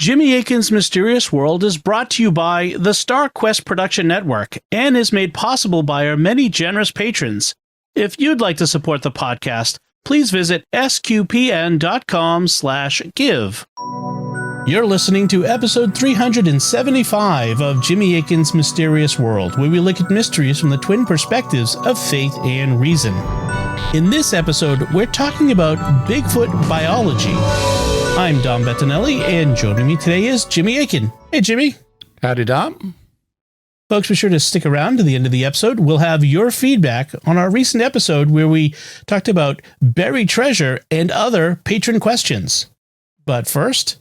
Jimmy Akin's Mysterious World is brought to you by the Star Quest Production Network and is made possible by our many generous patrons. If you'd like to support the podcast, please visit sqpn.com/give. You're listening to episode 375 of Jimmy Akin's Mysterious World, where we look at mysteries from the twin perspectives of faith and reason. In this episode, we're talking about Bigfoot biology. I'm Dom Bettinelli, and joining me today is Jimmy Akin. Hey, Jimmy. Howdy, Dom. Folks, be sure to stick around to the end of the episode. We'll have your feedback on our recent episode where we talked about buried treasure and other patron questions. But first,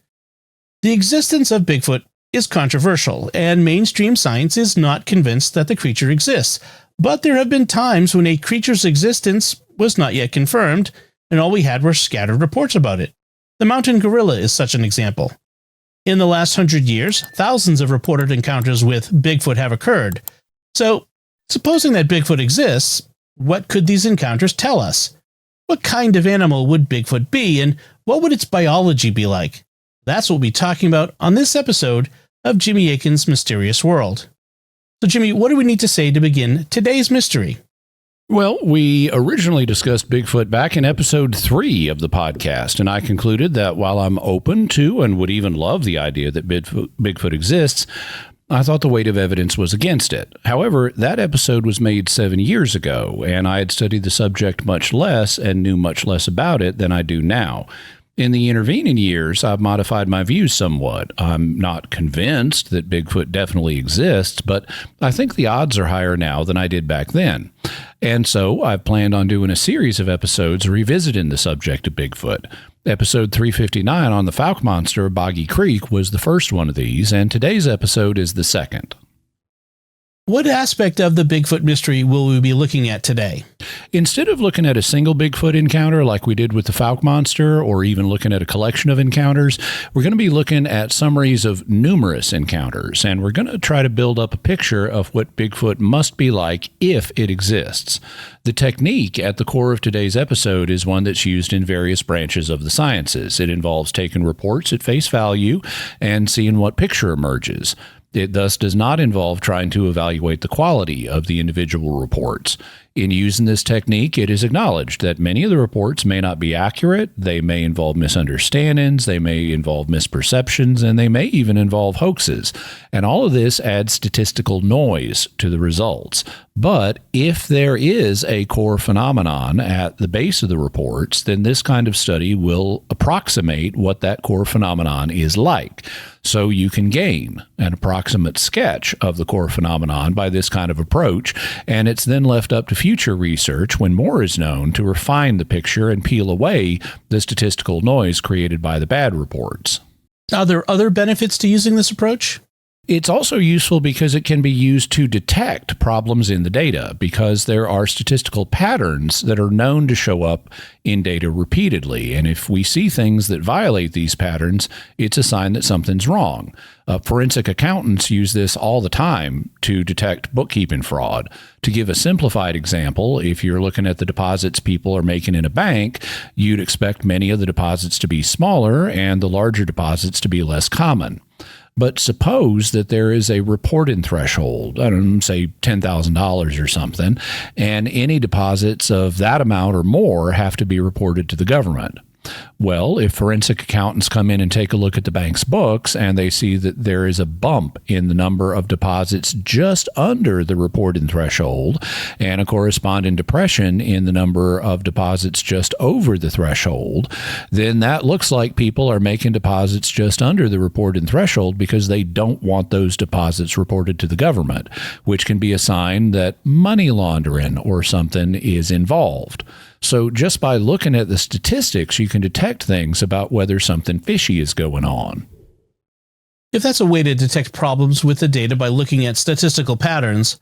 the existence of Bigfoot is controversial, and mainstream science is not convinced that the creature exists. But there have been times when a creature's existence was not yet confirmed, and all we had were scattered reports about it. The mountain gorilla is such an example. In the last 100 years, thousands of reported encounters with Bigfoot have occurred. So, supposing that Bigfoot exists, what could these encounters tell us? What kind of animal would Bigfoot be, and what would its biology be like? That's what we'll be talking about on this episode of Jimmy Akin's Mysterious World. So, Jimmy, what do we need to say to begin today's mystery? Well, we originally discussed Bigfoot back in episode 3 of the podcast, and I concluded that while I'm open to and would even love the idea that Bigfoot exists, I thought the weight of evidence was against it. However, that episode was made 7 years ago, and I had studied the subject much less and knew much less about it than I do now. In the intervening years, I've modified my views somewhat. I'm not convinced that Bigfoot definitely exists, but I think the odds are higher now than I did back then. And so I've planned on doing a series of episodes revisiting the subject of Bigfoot. Episode 359 on the Fouke Monster of Boggy Creek was the first one of these, and today's episode is the second. What aspect of the Bigfoot mystery will we be looking at today? Instead of looking at a single Bigfoot encounter like we did with the Fouke Monster, or even looking at a collection of encounters, we're going to be looking at summaries of numerous encounters, and we're going to try to build up a picture of what Bigfoot must be like if it exists. The technique at the core of today's episode is one that's used in various branches of the sciences. It involves taking reports at face value and seeing what picture emerges. It thus does not involve trying to evaluate the quality of the individual reports. In using this technique, it is acknowledged that many of the reports may not be accurate, they may involve misunderstandings, they may involve misperceptions, and they may even involve hoaxes. And all of this adds statistical noise to the results. But if there is a core phenomenon at the base of the reports, then this kind of study will approximate what that core phenomenon is like. So you can gain an approximate sketch of the core phenomenon by this kind of approach, and it's then left up to future research, when more is known, to refine the picture and peel away the statistical noise created by the bad reports. Are there other benefits to using this approach? It's also useful because it can be used to detect problems in the data, because there are statistical patterns that are known to show up in data repeatedly. And if we see things that violate these patterns, it's a sign that something's wrong. Forensic accountants use this all the time to detect bookkeeping fraud. To give a simplified example, if you're looking at the deposits people are making in a bank, you'd expect many of the deposits to be smaller and the larger deposits to be less common. But suppose that there is a reporting threshold, I don't know, say $10,000 or something, and any deposits of that amount or more have to be reported to the government. Well, if forensic accountants come in and take a look at the bank's books and they see that there is a bump in the number of deposits just under the reporting threshold and a corresponding depression in the number of deposits just over the threshold, then that looks like people are making deposits just under the reporting threshold because they don't want those deposits reported to the government, which can be a sign that money laundering or something is involved. So just by looking at the statistics, you can detect things about whether something fishy is going on. If that's a way to detect problems with the data by looking at statistical patterns,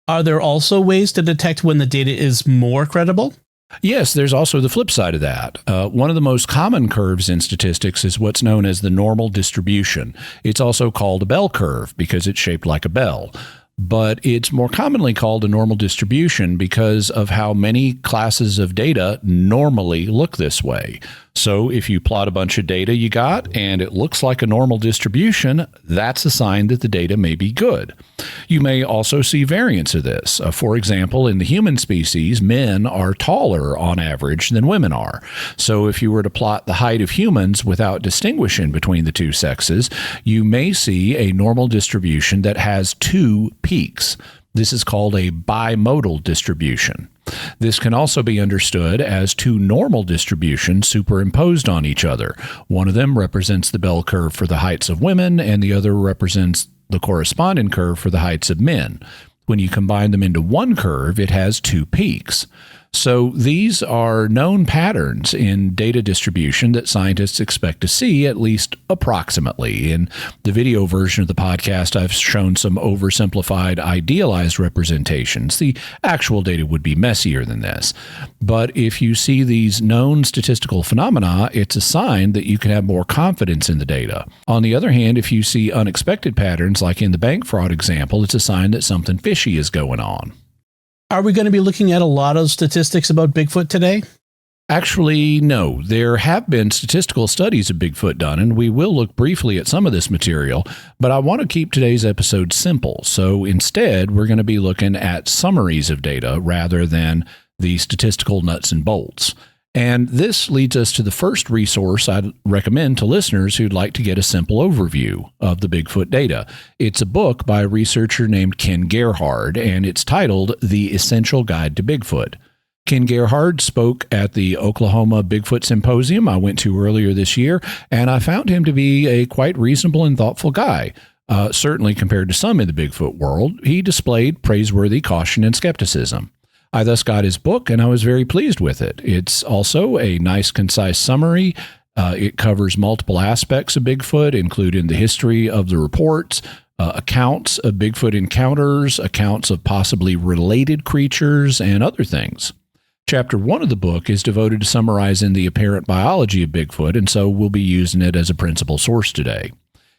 are there also ways to detect when the data is more credible? Yes, there's also the flip side of that. One of the most common curves in statistics is what's known as the normal distribution. It's also called a bell curve because it's shaped like a bell. But it's more commonly called a normal distribution because of how many classes of data normally look this way. So if you plot a bunch of data you got and it looks like a normal distribution, that's a sign that the data may be good. You may also see variance of this. For example, in the human species, men are taller on average than women are. So if you were to plot the height of humans without distinguishing between the two sexes, you may see a normal distribution that has two peaks. This is called a bimodal distribution. This can also be understood as two normal distributions superimposed on each other. One of them represents the bell curve for the heights of women, and the other represents the corresponding curve for the heights of men. When you combine them into one curve, it has two peaks. So these are known patterns in data distribution that scientists expect to see, at least approximately. In the video version of the podcast, I've shown some oversimplified, idealized representations. The actual data would be messier than this. But if you see these known statistical phenomena, it's a sign that you can have more confidence in the data. On the other hand, if you see unexpected patterns, like in the bank fraud example, it's a sign that something fishy is going on. Are we going to be looking at a lot of statistics about Bigfoot today? Actually, no. There have been statistical studies of Bigfoot done, and we will look briefly at some of this material, but I want to keep today's episode simple. So instead, we're going to be looking at summaries of data rather than the statistical nuts and bolts. And this leads us to the first resource I'd recommend to listeners who'd like to get a simple overview of the Bigfoot data. It's a book by a researcher named Ken Gerhard, and it's titled The Essential Guide to Bigfoot. Ken Gerhard spoke at the Oklahoma Bigfoot Symposium I went to earlier this year, and I found him to be a quite reasonable and thoughtful guy. Certainly compared to some in the Bigfoot world, he displayed praiseworthy caution and skepticism. I thus got his book, and I was very pleased with it. It's also a nice, concise summary. It covers multiple aspects of Bigfoot, including the history of the reports, accounts of Bigfoot encounters, accounts of possibly related creatures, and other things. Chapter 1 of the book is devoted to summarizing the apparent biology of Bigfoot, and so we'll be using it as a principal source today.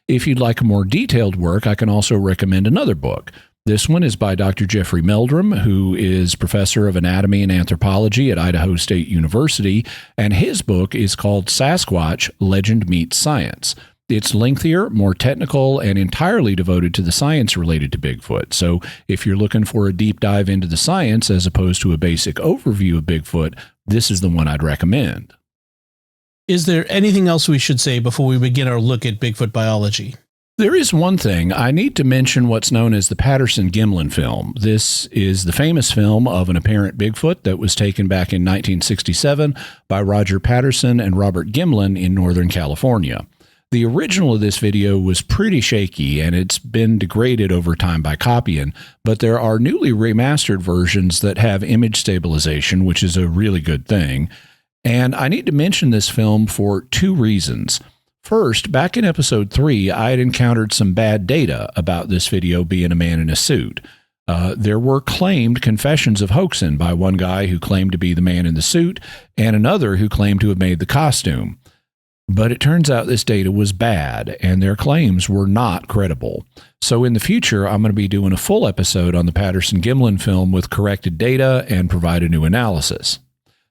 If you'd like a more detailed work, I can also recommend another book. This one is by Dr. Jeffrey Meldrum, who is professor of anatomy and anthropology at Idaho State University, and his book is called Sasquatch, Legend Meets Science. It's lengthier, more technical, and entirely devoted to the science related to Bigfoot. So if you're looking for a deep dive into the science as opposed to a basic overview of Bigfoot, this is the one I'd recommend. Is there anything else we should say before we begin our look at Bigfoot biology? There is one thing. I need to mention what's known as the Patterson Gimlin film. This is the famous film of an apparent Bigfoot that was taken back in 1967 by Roger Patterson and Robert Gimlin in Northern California. The original of this video was pretty shaky, and it's been degraded over time by copying, but there are newly remastered versions that have image stabilization, which is a really good thing. And I need to mention this film for two reasons. First, back in episode 3, I had encountered some bad data about this video being a man in a suit. There were claimed confessions of hoaxing by one guy who claimed to be the man in the suit and another who claimed to have made the costume. But it turns out this data was bad and their claims were not credible. So in the future, I'm going to be doing a full episode on the Patterson Gimlin film with corrected data and provide a new analysis.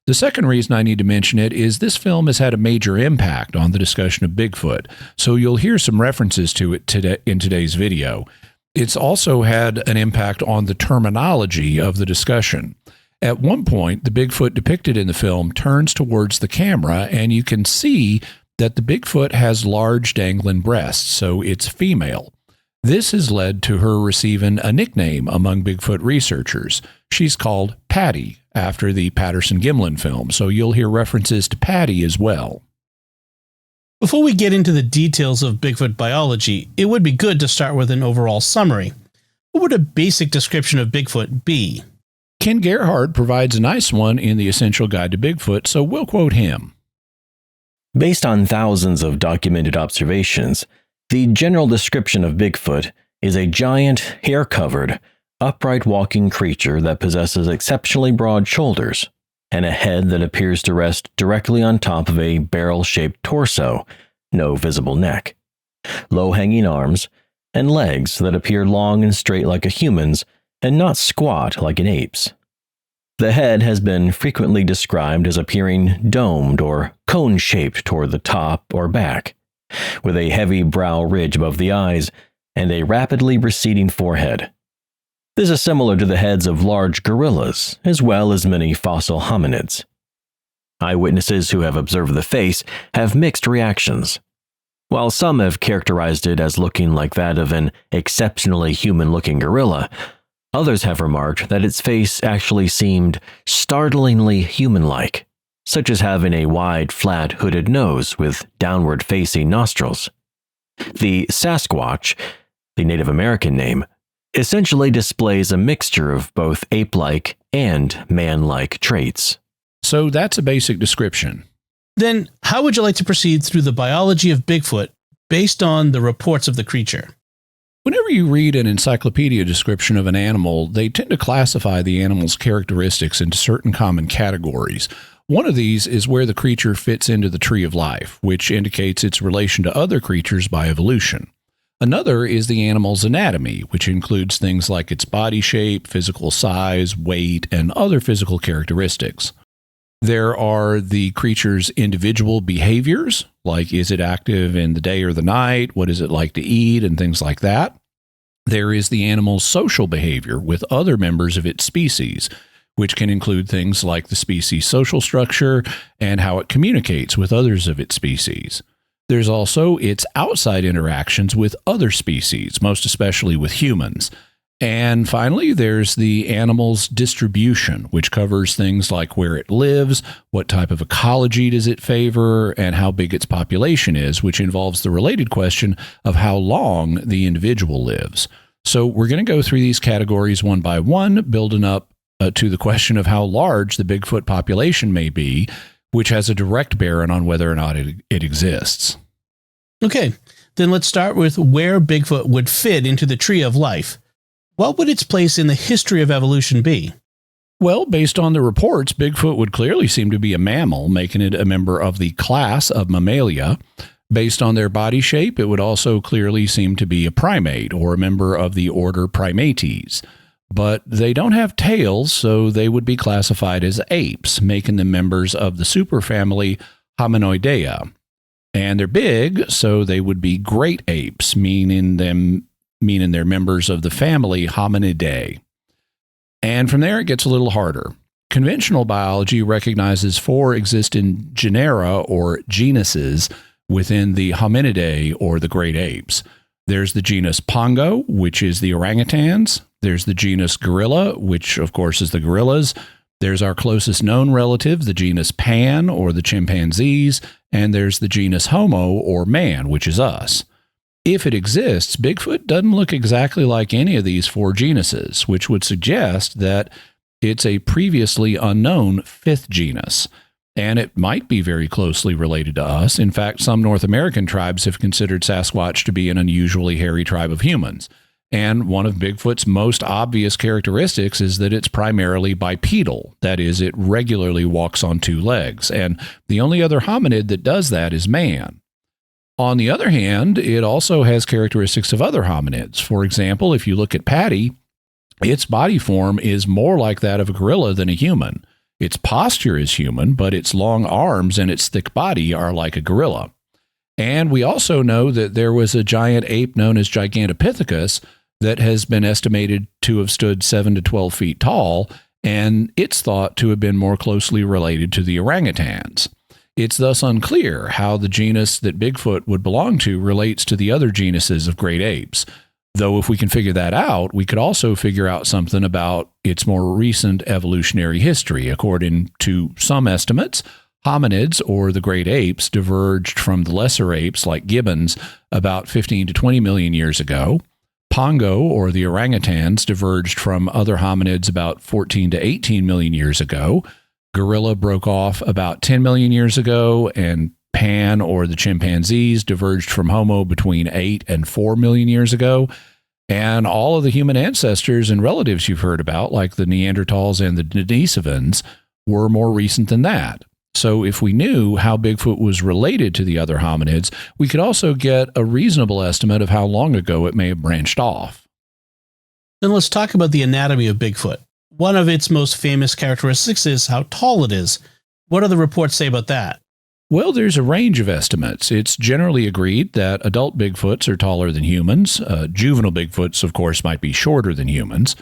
The second reason I need to mention it is this film has had a major impact on the discussion of Bigfoot, so you'll hear some references to it in today's video. It's also had an impact on the terminology of the discussion. At one point, the Bigfoot depicted in the film turns towards the camera, and you can see that the Bigfoot has large dangling breasts, so it's female. This has led to her receiving a nickname among Bigfoot researchers. She's called Patty, after the Patterson Gimlin film, so you'll hear references to Patty as well. Before we get into the details of Bigfoot biology, it would be good to start with an overall summary. What would a basic description of Bigfoot be? Ken Gerhard provides a nice one in the Essential Guide to Bigfoot, so we'll quote him. Based on thousands of documented observations, the general description of Bigfoot is a giant, hair-covered, upright walking creature that possesses exceptionally broad shoulders and a head that appears to rest directly on top of a barrel-shaped torso, no visible neck, low-hanging arms, and legs that appear long and straight like a human's and not squat like an ape's. The head has been frequently described as appearing domed or cone-shaped toward the top or back, with a heavy brow ridge above the eyes and a rapidly receding forehead. This is similar to the heads of large gorillas, as well as many fossil hominids. Eyewitnesses who have observed the face have mixed reactions. While some have characterized it as looking like that of an exceptionally human-looking gorilla, others have remarked that its face actually seemed startlingly human-like, such as having a wide, flat, hooded nose with downward-facing nostrils. The Sasquatch, the Native American name, essentially displays a mixture of both ape-like and man-like traits. So that's a basic description. Then, how would you like to proceed through the biology of Bigfoot based on the reports of the creature? Whenever you read an encyclopedia description of an animal, they tend to classify the animal's characteristics into certain common categories. One of these is where the creature fits into the tree of life, which indicates its relation to other creatures by evolution. Another is the animal's anatomy, which includes things like its body shape, physical size, weight, and other physical characteristics. There are the creature's individual behaviors, like is it active in the day or the night, what is it like to eat, and things like that. There is the animal's social behavior with other members of its species, which can include things like the species' social structure and how it communicates with others of its species. There's also its outside interactions with other species, most especially with humans. And finally, there's the animal's distribution, which covers things like where it lives, what type of ecology does it favor, and how big its population is, which involves the related question of how long the individual lives. So we're going to go through these categories one by one, building up to the question of how large the Bigfoot population may be, which has a direct bearing on whether or not it exists. Okay, then let's start with where Bigfoot would fit into the tree of life. What would its place in the history of evolution be? Well, based on the reports, Bigfoot would clearly seem to be a mammal, making it a member of the class of Mammalia. Based on their body shape, it would also clearly seem to be a primate or a member of the order Primates. But they don't have tails, so they would be classified as apes, making them members of the superfamily Hominoidea. And they're big, so they would be great apes, meaning they're members of the family Hominidae. And from there, it gets a little harder. Conventional biology recognizes 4 existing genera or genuses within the Hominidae or the great apes. There's the genus Pongo, which is the orangutans. There's the genus Gorilla, which of course is the gorillas. There's our closest known relative, the genus Pan, or the chimpanzees. And there's the genus Homo, or man, which is us. If it exists, Bigfoot doesn't look exactly like any of these 4 genuses, which would suggest that it's a previously unknown 5th genus. And it might be very closely related to us. In fact, some North American tribes have considered Sasquatch to be an unusually hairy tribe of humans. And one of Bigfoot's most obvious characteristics is that it's primarily bipedal. That is, it regularly walks on 2 legs. And the only other hominid that does that is man. On the other hand, it also has characteristics of other hominids. For example, if you look at Patty, its body form is more like that of a gorilla than a human. Its posture is human, but its long arms and its thick body are like a gorilla. And we also know that there was a giant ape known as Gigantopithecus that has been estimated to have stood 7 to 12 feet tall, and it's thought to have been more closely related to the orangutans. It's thus unclear how the genus that Bigfoot would belong to relates to the other genuses of great apes. Though if we can figure that out, we could also figure out something about its more recent evolutionary history. According to some estimates, hominids, or the great apes, diverged from the lesser apes like gibbons about 15 to 20 million years ago. Pongo, or the orangutans, diverged from other hominids about 14 to 18 million years ago. Gorilla broke off about 10 million years ago, and Pan, or the chimpanzees, diverged from Homo between 8 and 4 million years ago. And all of the human ancestors and relatives you've heard about, like the Neanderthals and the Denisovans, were more recent than that. So if we knew how Bigfoot was related to the other hominids, we could also get a reasonable estimate of how long ago it may have branched off. Then let's talk about the anatomy of Bigfoot. one of its most famous characteristics is how tall it is. What do the reports say about that? Well, there's a range of estimates. It's generally agreed that adult Bigfoots are taller than humans. Juvenile Bigfoots, of course, might be shorter than humans.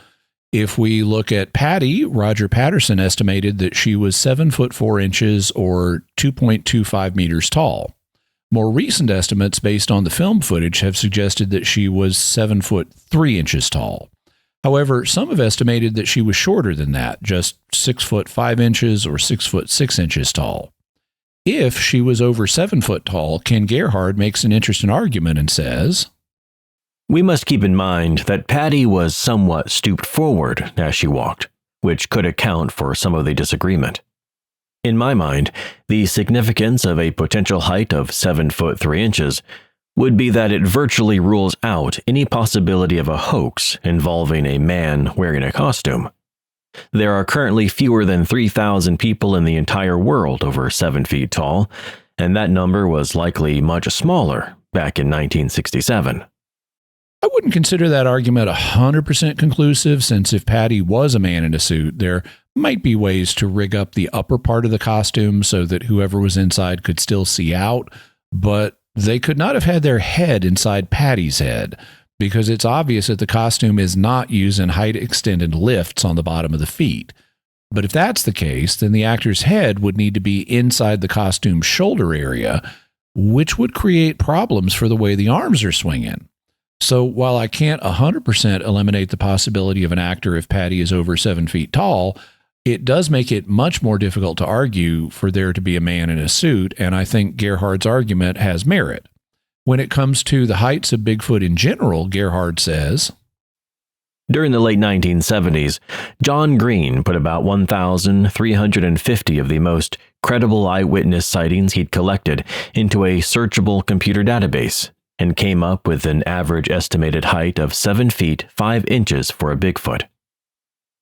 If we look at Patty, Roger Patterson estimated that she was 7 foot 4 inches or 2.25 meters tall. More recent estimates based on the film footage have suggested that she was 7 foot 3 inches tall. However, some have estimated that she was shorter than that, just 6 foot 5 inches or 6 foot 6 inches tall. If she was over 7 foot tall, Ken Gerhard makes an interesting argument and says, We must keep in mind that Patty was somewhat stooped forward as she walked, which could account for some of the disagreement. In my mind, the significance of a potential height of 7 foot 3 inches would be that it virtually rules out any possibility of a hoax involving a man wearing a costume. There are currently fewer than 3,000 people in the entire world over 7 feet tall, and that number was likely much smaller back in 1967. I wouldn't consider that argument 100% conclusive, since if Patty was a man in a suit, there might be ways to rig up the upper part of the costume so that whoever was inside could still see out, but they could not have had their head inside Patty's head, because it's obvious that the costume is not using height-extended lifts on the bottom of the feet. But if that's the case, then the actor's head would need to be inside the costume's shoulder area, which would create problems for the way the arms are swinging. So while I can't 100% eliminate the possibility of an actor if Patty is over 7 feet tall, it does make it much more difficult to argue for there to be a man in a suit, and I think Gerhard's argument has merit. When it comes to the heights of Bigfoot in general, Gerhard says, During the late 1970s, John Green put about 1,350 of the most credible eyewitness sightings he'd collected into a searchable computer database, and came up with an average estimated height of 7 feet 5 inches for a Bigfoot.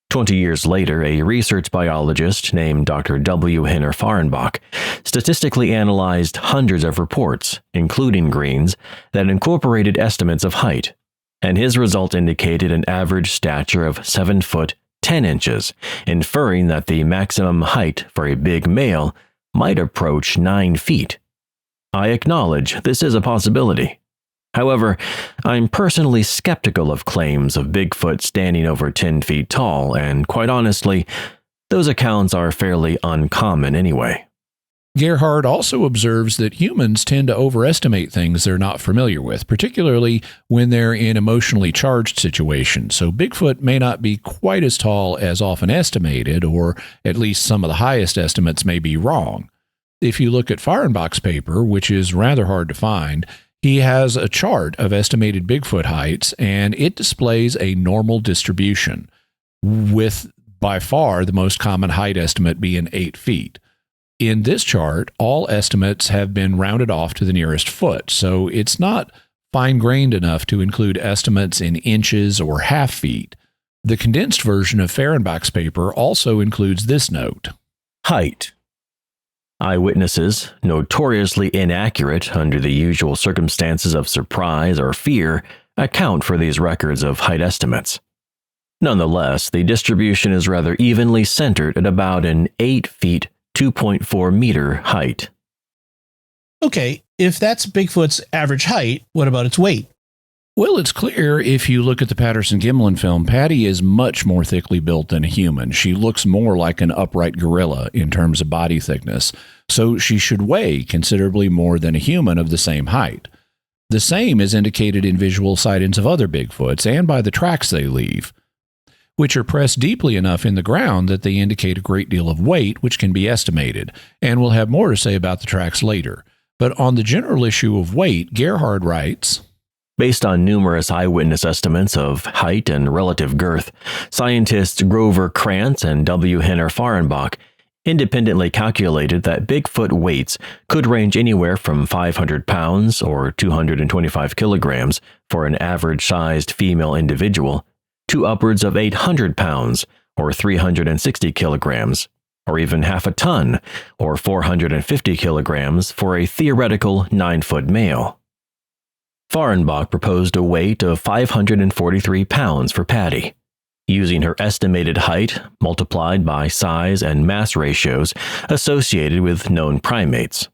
20 years later, a research biologist named Dr. W. Henner Fahrenbach statistically analyzed hundreds of reports, including Green's, that incorporated estimates of height, and his result indicated an average stature of 7 foot 10 inches, inferring that the maximum height for a big male might approach 9 feet. I acknowledge this is a possibility. However, I'm personally skeptical of claims of Bigfoot standing over 10 feet tall, and quite honestly, those accounts are fairly uncommon anyway. Gerhard also observes that humans tend to overestimate things they're not familiar with, particularly when they're in emotionally charged situations. So Bigfoot may not be quite as tall as often estimated, or at least some of the highest estimates may be wrong. If you look at Fahrenbach's paper, which is rather hard to find, he has a chart of estimated Bigfoot heights, and it displays a normal distribution, with by far the most common height estimate being 8 feet. In this chart, all estimates have been rounded off to the nearest foot, so it's not fine-grained enough to include estimates in inches or half feet. The condensed version of Fahrenbach's paper also includes this note. Height. Eyewitnesses, notoriously inaccurate under the usual circumstances of surprise or fear, account for these records of height estimates. Nonetheless, the distribution is rather evenly centered at about an 8 feet 2.4 meter height. Okay, if that's Bigfoot's average height, what about its weight? Well, it's clear if you look at the Patterson Gimlin film, Patty is much more thickly built than a human. She looks more like an upright gorilla in terms of body thickness, so she should weigh considerably more than a human of the same height. The same is indicated in visual sightings of other Bigfoots and by the tracks they leave, which are pressed deeply enough in the ground that they indicate a great deal of weight, which can be estimated, and we'll have more to say about the tracks later. But on the general issue of weight, Gerhard writes, Based on numerous eyewitness estimates of height and relative girth, scientists Grover Krantz and W. Henner Fahrenbach independently calculated that Bigfoot weights could range anywhere from 500 pounds or 225 kilograms for an average-sized female individual to upwards of 800 pounds or 360 kilograms, or even half a ton or 450 kilograms for a theoretical 9-foot male. Fahrenbach proposed a weight of 543 pounds for Patty. using her estimated height multiplied by size and mass ratios associated with known primates.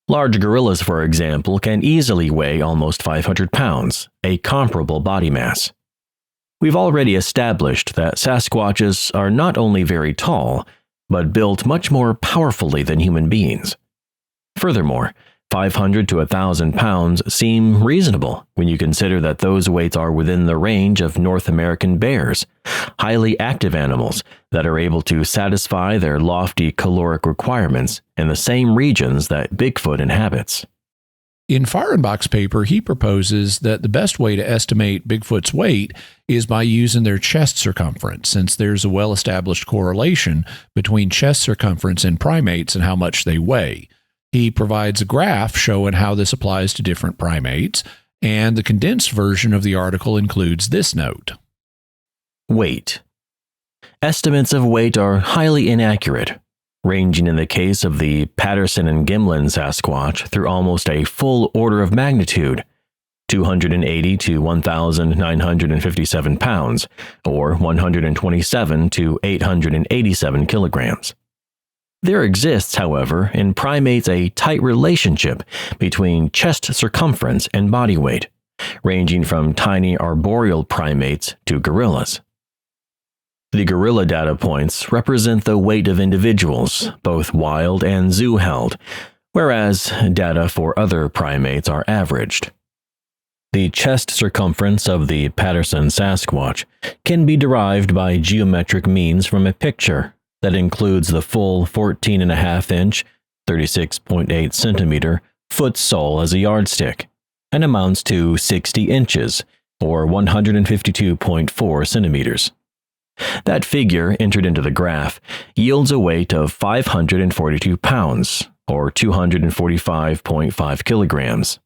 Large gorillas, for example, can easily weigh almost 500 pounds, a comparable body mass. We've already established that Sasquatches are not only very tall, but built much more powerfully than human beings. Furthermore, 500 to 1,000 pounds seem reasonable when you consider that those weights are within the range of North American bears, highly active animals that are able to satisfy their lofty caloric requirements in the same regions that Bigfoot inhabits. In Fahrenbach's paper, he proposes that the best way to estimate Bigfoot's weight is by using their chest circumference, since there's a well-established correlation between chest circumference in primates and how much they weigh. He provides a graph showing how this applies to different primates, and the condensed version of the article includes this note. Weight. Estimates of weight are highly inaccurate, ranging in the case of the Patterson and Gimlin Sasquatch through almost a full order of magnitude, 280 to 1,957 pounds, or 127 to 887 kilograms. There exists, however, in primates a tight relationship between chest circumference and body weight, ranging from tiny arboreal primates to gorillas. The gorilla data points represent the weight of individuals, both wild and zoo-held, whereas data for other primates are averaged. The chest circumference of the Patterson Sasquatch can be derived by geometric means from a picture that includes the full 14.5-inch, 36.8 centimeter foot sole as a yardstick, and amounts to 60 inches, or 152.4 centimeters. That figure entered into the graph yields a weight of 542 pounds, or 245.5 kilograms.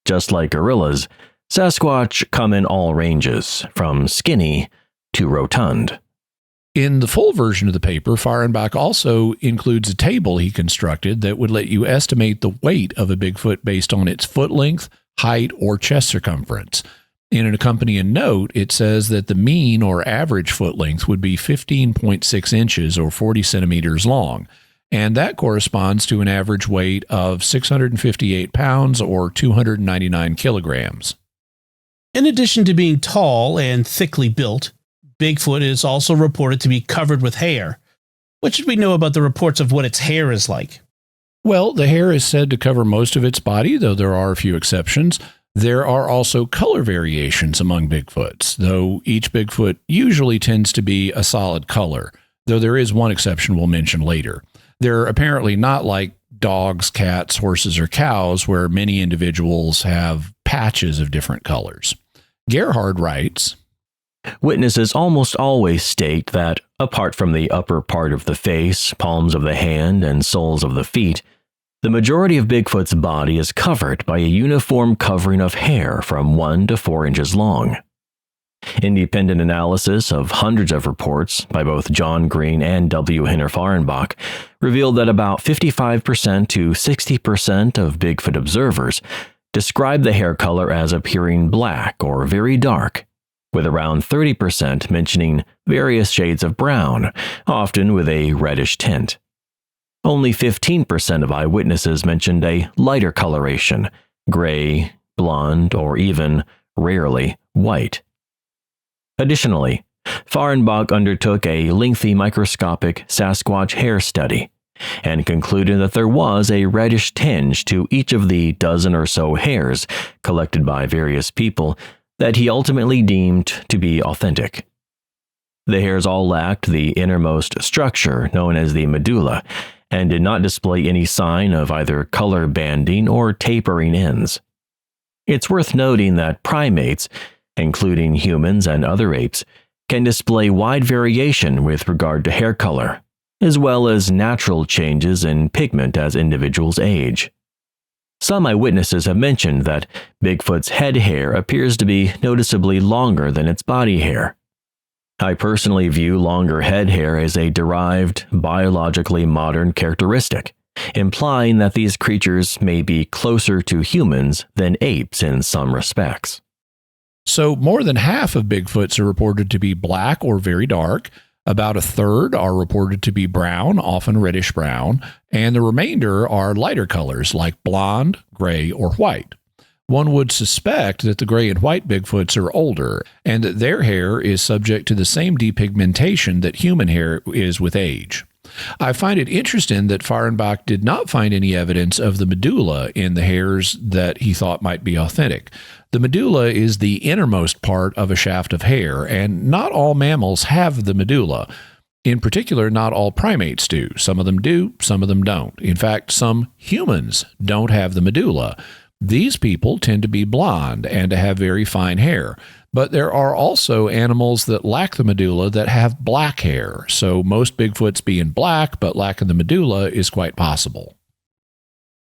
Just like gorillas, Sasquatch come in all ranges, from skinny to rotund. In the full version of the paper, Fahrenbach also includes a table he constructed that would let you estimate the weight of a Bigfoot based on its foot length, height, or chest circumference. In an accompanying note, it says that the mean or average foot length would be 15.6 inches or 40 centimeters long, and that corresponds to an average weight of 658 pounds or 299 kilograms. In addition to being tall and thickly built, Bigfoot is also reported to be covered with hair. What should we know about the reports of what its hair is like? Well, the hair is said to cover most of its body, though there are a few exceptions. There are also color variations among Bigfoots, though each Bigfoot usually tends to be a solid color, though there is one exception we'll mention later. They're apparently not like dogs, cats, horses, or cows, where many individuals have patches of different colors. Gerhard writes, Witnesses almost always state that, apart from the upper part of the face, palms of the hand, and soles of the feet, the majority of Bigfoot's body is covered by a uniform covering of hair from 1 to 4 inches long. Independent analysis of hundreds of reports by both John Green and W. Henner Fahrenbach revealed that about 55% to 60% of Bigfoot observers describe the hair color as appearing black or very dark, with around 30% mentioning various shades of brown, often with a reddish tint. Only 15% of eyewitnesses mentioned a lighter coloration, gray, blonde, or even, rarely, white. Additionally, Fahrenbach undertook a lengthy microscopic Sasquatch hair study and concluded that there was a reddish tinge to each of the dozen or so hairs collected by various people that he ultimately deemed to be authentic. The hairs all lacked the innermost structure known as the medulla and did not display any sign of either color banding or tapering ends. It's worth noting that primates, including humans and other apes, can display wide variation with regard to hair color, as well as natural changes in pigment as individuals age. Some eyewitnesses have mentioned that Bigfoot's head hair appears to be noticeably longer than its body hair. I personally view longer head hair as a derived, biologically modern characteristic, implying that these creatures may be closer to humans than apes in some respects. So more than half of Bigfoots are reported to be black or very dark. About a third are reported to be brown, often reddish brown, and the remainder are lighter colors like blonde, gray, or white. One would suspect that the gray and white Bigfoots are older and that their hair is subject to the same depigmentation that human hair is with age. I find it interesting that Fahrenbach did not find any evidence of the medulla in the hairs that he thought might be authentic. The medulla is the innermost part of a shaft of hair, and not all mammals have the medulla. In particular, not all primates do. Some of them do, some of them don't. In fact, some humans don't have the medulla. These people tend to be blonde and to have very fine hair. But there are also animals that lack the medulla that have black hair. So most Bigfoots being black but lacking the medulla is quite possible.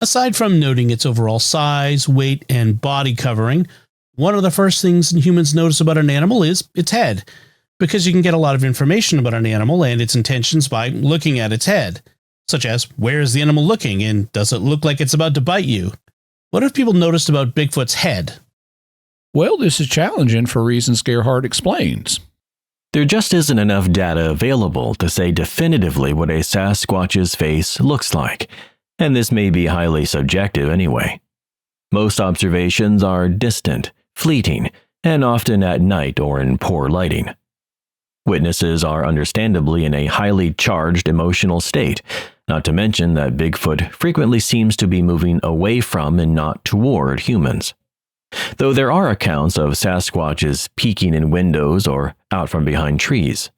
Aside from noting its overall size, weight, and body covering, one of the first things humans notice about an animal is its head, because you can get a lot of information about an animal and its intentions by looking at its head, such as where is the animal looking and does it look like it's about to bite you? What have people noticed about Bigfoot's head? Well, this is challenging for reasons Gerhard explains. There just isn't enough data available to say definitively what a Sasquatch's face looks like, and this may be highly subjective anyway. Most observations are distant, fleeting, and often at night or in poor lighting. Witnesses are understandably in a highly charged emotional state, not to mention that Bigfoot frequently seems to be moving away from and not toward humans. Though there are accounts of Sasquatches peeking in windows or out from behind trees.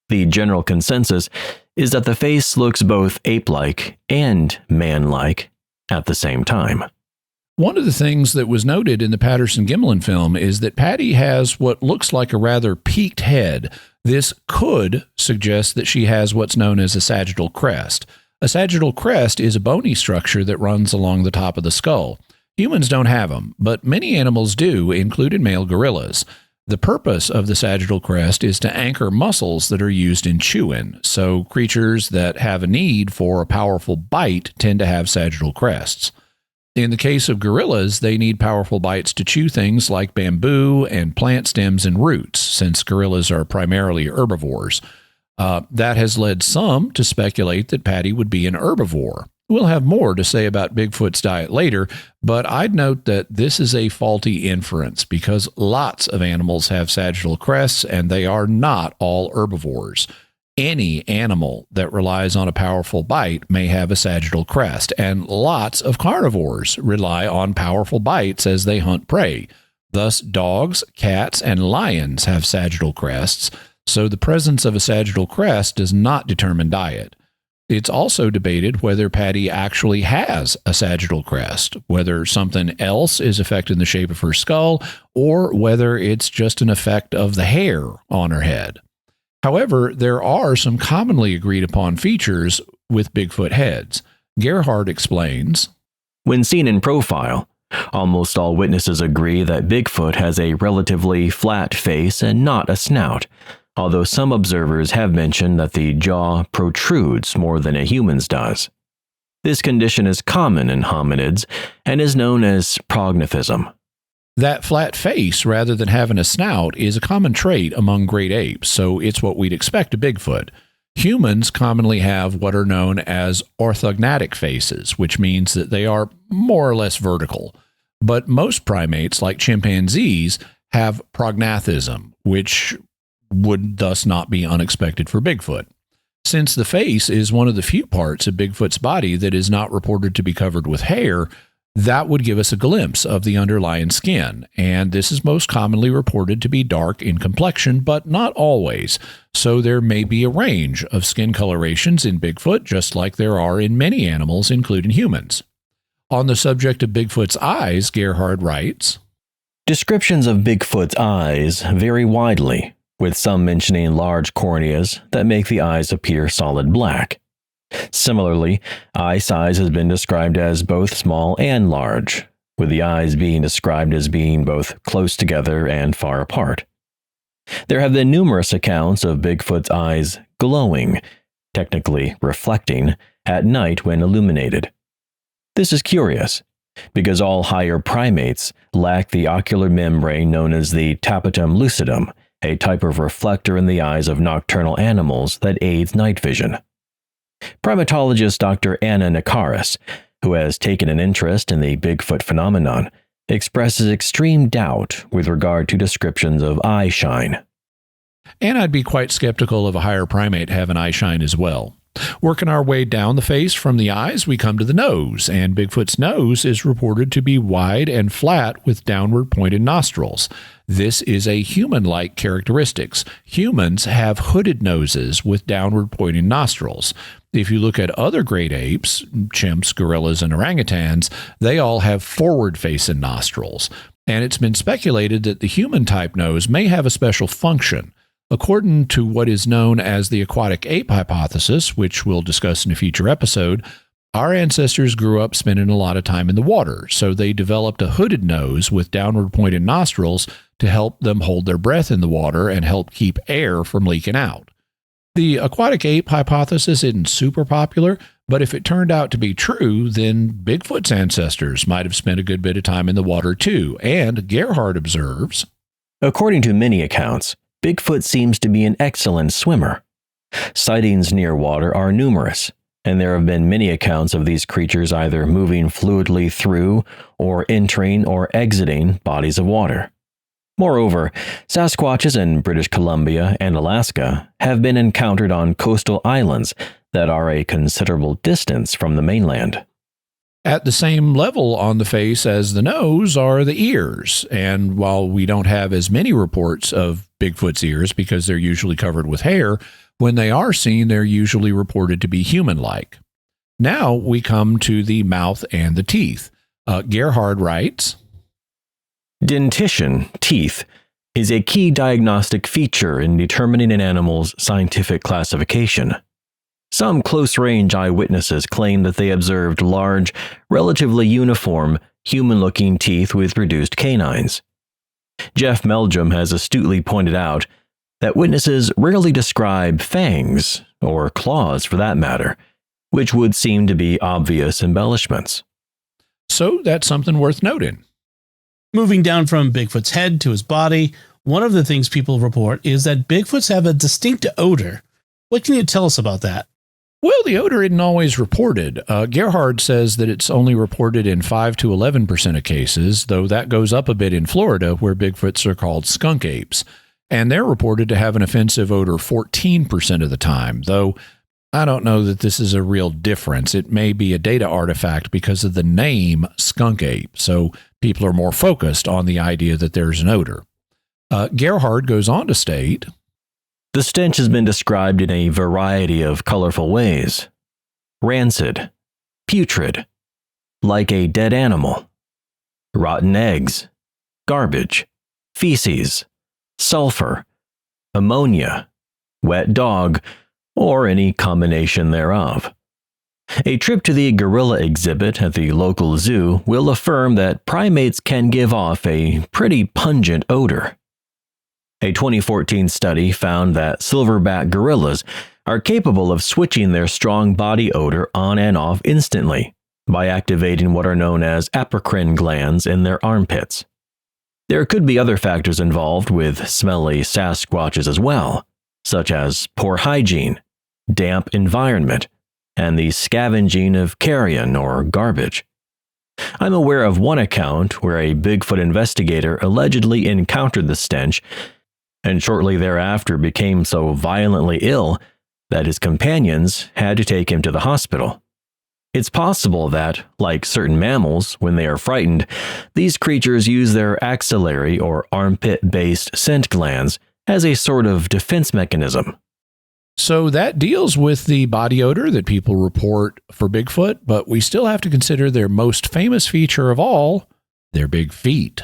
The general consensus is that the face looks both ape-like and man-like at the same time. One of the things that was noted in the Patterson Gimlin film is that Patty has what looks like a rather peaked head. This could suggest that she has what's known as a sagittal crest. A sagittal crest is a bony structure that runs along the top of the skull. Humans don't have them, but many animals do, including male gorillas. The purpose of the sagittal crest is to anchor muscles that are used in chewing, so creatures that have a need for a powerful bite tend to have sagittal crests. In the case of gorillas, they need powerful bites to chew things like bamboo and plant stems and roots, since gorillas are primarily herbivores. That has led some to speculate that Patty would be an herbivore. We'll have more to say about Bigfoot's diet later, but I'd note that this is a faulty inference because lots of animals have sagittal crests and they are not all herbivores. Any animal that relies on a powerful bite may have a sagittal crest, and lots of carnivores rely on powerful bites as they hunt prey. Thus, dogs, cats, and lions have sagittal crests, so the presence of a sagittal crest does not determine diet. It's also debated whether Patty actually has a sagittal crest, whether something else is affecting the shape of her skull, or whether it's just an effect of the hair on her head. However, there are some commonly agreed upon features with Bigfoot heads. Gerhard explains, When seen in profile, almost all witnesses agree that Bigfoot has a relatively flat face and not a snout, although some observers have mentioned that the jaw protrudes more than a human's does. This condition is common in hominids and is known as prognathism. that flat face rather than having a snout is a common trait among great apes, so it's what we'd expect of Bigfoot. Humans commonly have what are known as orthognatic faces, which means that they are more or less vertical. But most primates, like chimpanzees, have prognathism, which would thus not be unexpected for Bigfoot. Since the face is one of the few parts of Bigfoot's body that is not reported to be covered with hair, that would give us a glimpse of the underlying skin, and this is most commonly reported to be dark in complexion, but not always. So there may be a range of skin colorations in Bigfoot, just like there are in many animals, including humans. On the subject of Bigfoot's eyes, Gerhard writes, Descriptions of Bigfoot's eyes vary widely, with some mentioning large corneas that make the eyes appear solid black. Similarly, eye size has been described as both small and large, with the eyes being described as being both close together and far apart. There have been numerous accounts of Bigfoot's eyes glowing, technically reflecting, at night when illuminated. This is curious, because all higher primates lack the ocular membrane known as the tapetum lucidum, a type of reflector in the eyes of nocturnal animals that aids night vision. Primatologist Dr. Anna Nakaris, who has taken an interest in the Bigfoot phenomenon, expresses extreme doubt with regard to descriptions of eye shine. And I'd be quite skeptical of a higher primate having eye shine as well. Working our way down the face from the eyes, we come to the nose, and Bigfoot's nose is reported to be wide and flat with downward pointed nostrils. This is a human-like characteristics. Humans have hooded noses with downward pointing nostrils. If you look at other great apes, chimps, gorillas, and orangutans, they all have forward-facing nostrils. And it's been speculated that the human-type nose may have a special function. According to what is known as the aquatic ape hypothesis, which we'll discuss in a future episode, our ancestors grew up spending a lot of time in the water, so they developed a hooded nose with downward pointed nostrils to help them hold their breath in the water and help keep air from leaking out. The aquatic ape hypothesis isn't super popular, but if it turned out to be true, then Bigfoot's ancestors might have spent a good bit of time in the water too, and Gerhard observes, according to many accounts, Bigfoot seems to be an excellent swimmer. Sightings near water are numerous, and there have been many accounts of these creatures either moving fluidly through or entering or exiting bodies of water. Moreover, Sasquatches in British Columbia and Alaska have been encountered on coastal islands that are a considerable distance from the mainland. At the same level on the face as the nose are the ears, and while we don't have as many reports of Bigfoot's ears because they're usually covered with hair, when they are seen, they're usually reported to be human-like. Now we come to the mouth and the teeth. Gerhard writes, dentition, teeth, is a key diagnostic feature in determining an animal's scientific classification. Some close-range eyewitnesses claim that they observed large, relatively uniform, human-looking teeth with reduced canines. Jeff Meldrum has astutely pointed out that witnesses rarely describe fangs, or claws for that matter, which would seem to be obvious embellishments. So that's something worth noting. Moving down from Bigfoot's head to his body, one of the things people report is that Bigfoots have a distinct odor. What can you tell us about that? Well, the odor isn't always reported. Gerhard says that it's only reported in 5 to 11% of cases, though that goes up a bit in Florida, where Bigfoots are called skunk apes. And they're reported to have an offensive odor 14% of the time, though I don't know that this is a real difference. It may be a data artifact because of the name skunk ape, so people are more focused on the idea that there's an odor. Gerhard goes on to state, the stench has been described in a variety of colorful ways. Rancid, putrid, like a dead animal, rotten eggs, garbage, feces, sulfur, ammonia, wet dog, or any combination thereof. A trip to the gorilla exhibit at the local zoo will affirm that primates can give off a pretty pungent odor. A 2014 study found that silverback gorillas are capable of switching their strong body odor on and off instantly by activating what are known as apocrine glands in their armpits. There could be other factors involved with smelly Sasquatches as well, such as poor hygiene, damp environment, and the scavenging of carrion or garbage. I'm aware of one account where a Bigfoot investigator allegedly encountered the stench and shortly thereafter became so violently ill that his companions had to take him to the hospital. It's possible that, like certain mammals, when they are frightened, these creatures use their axillary or armpit-based scent glands as a sort of defense mechanism. So that deals with the body odor that people report for Bigfoot, but we still have to consider their most famous feature of all, their big feet.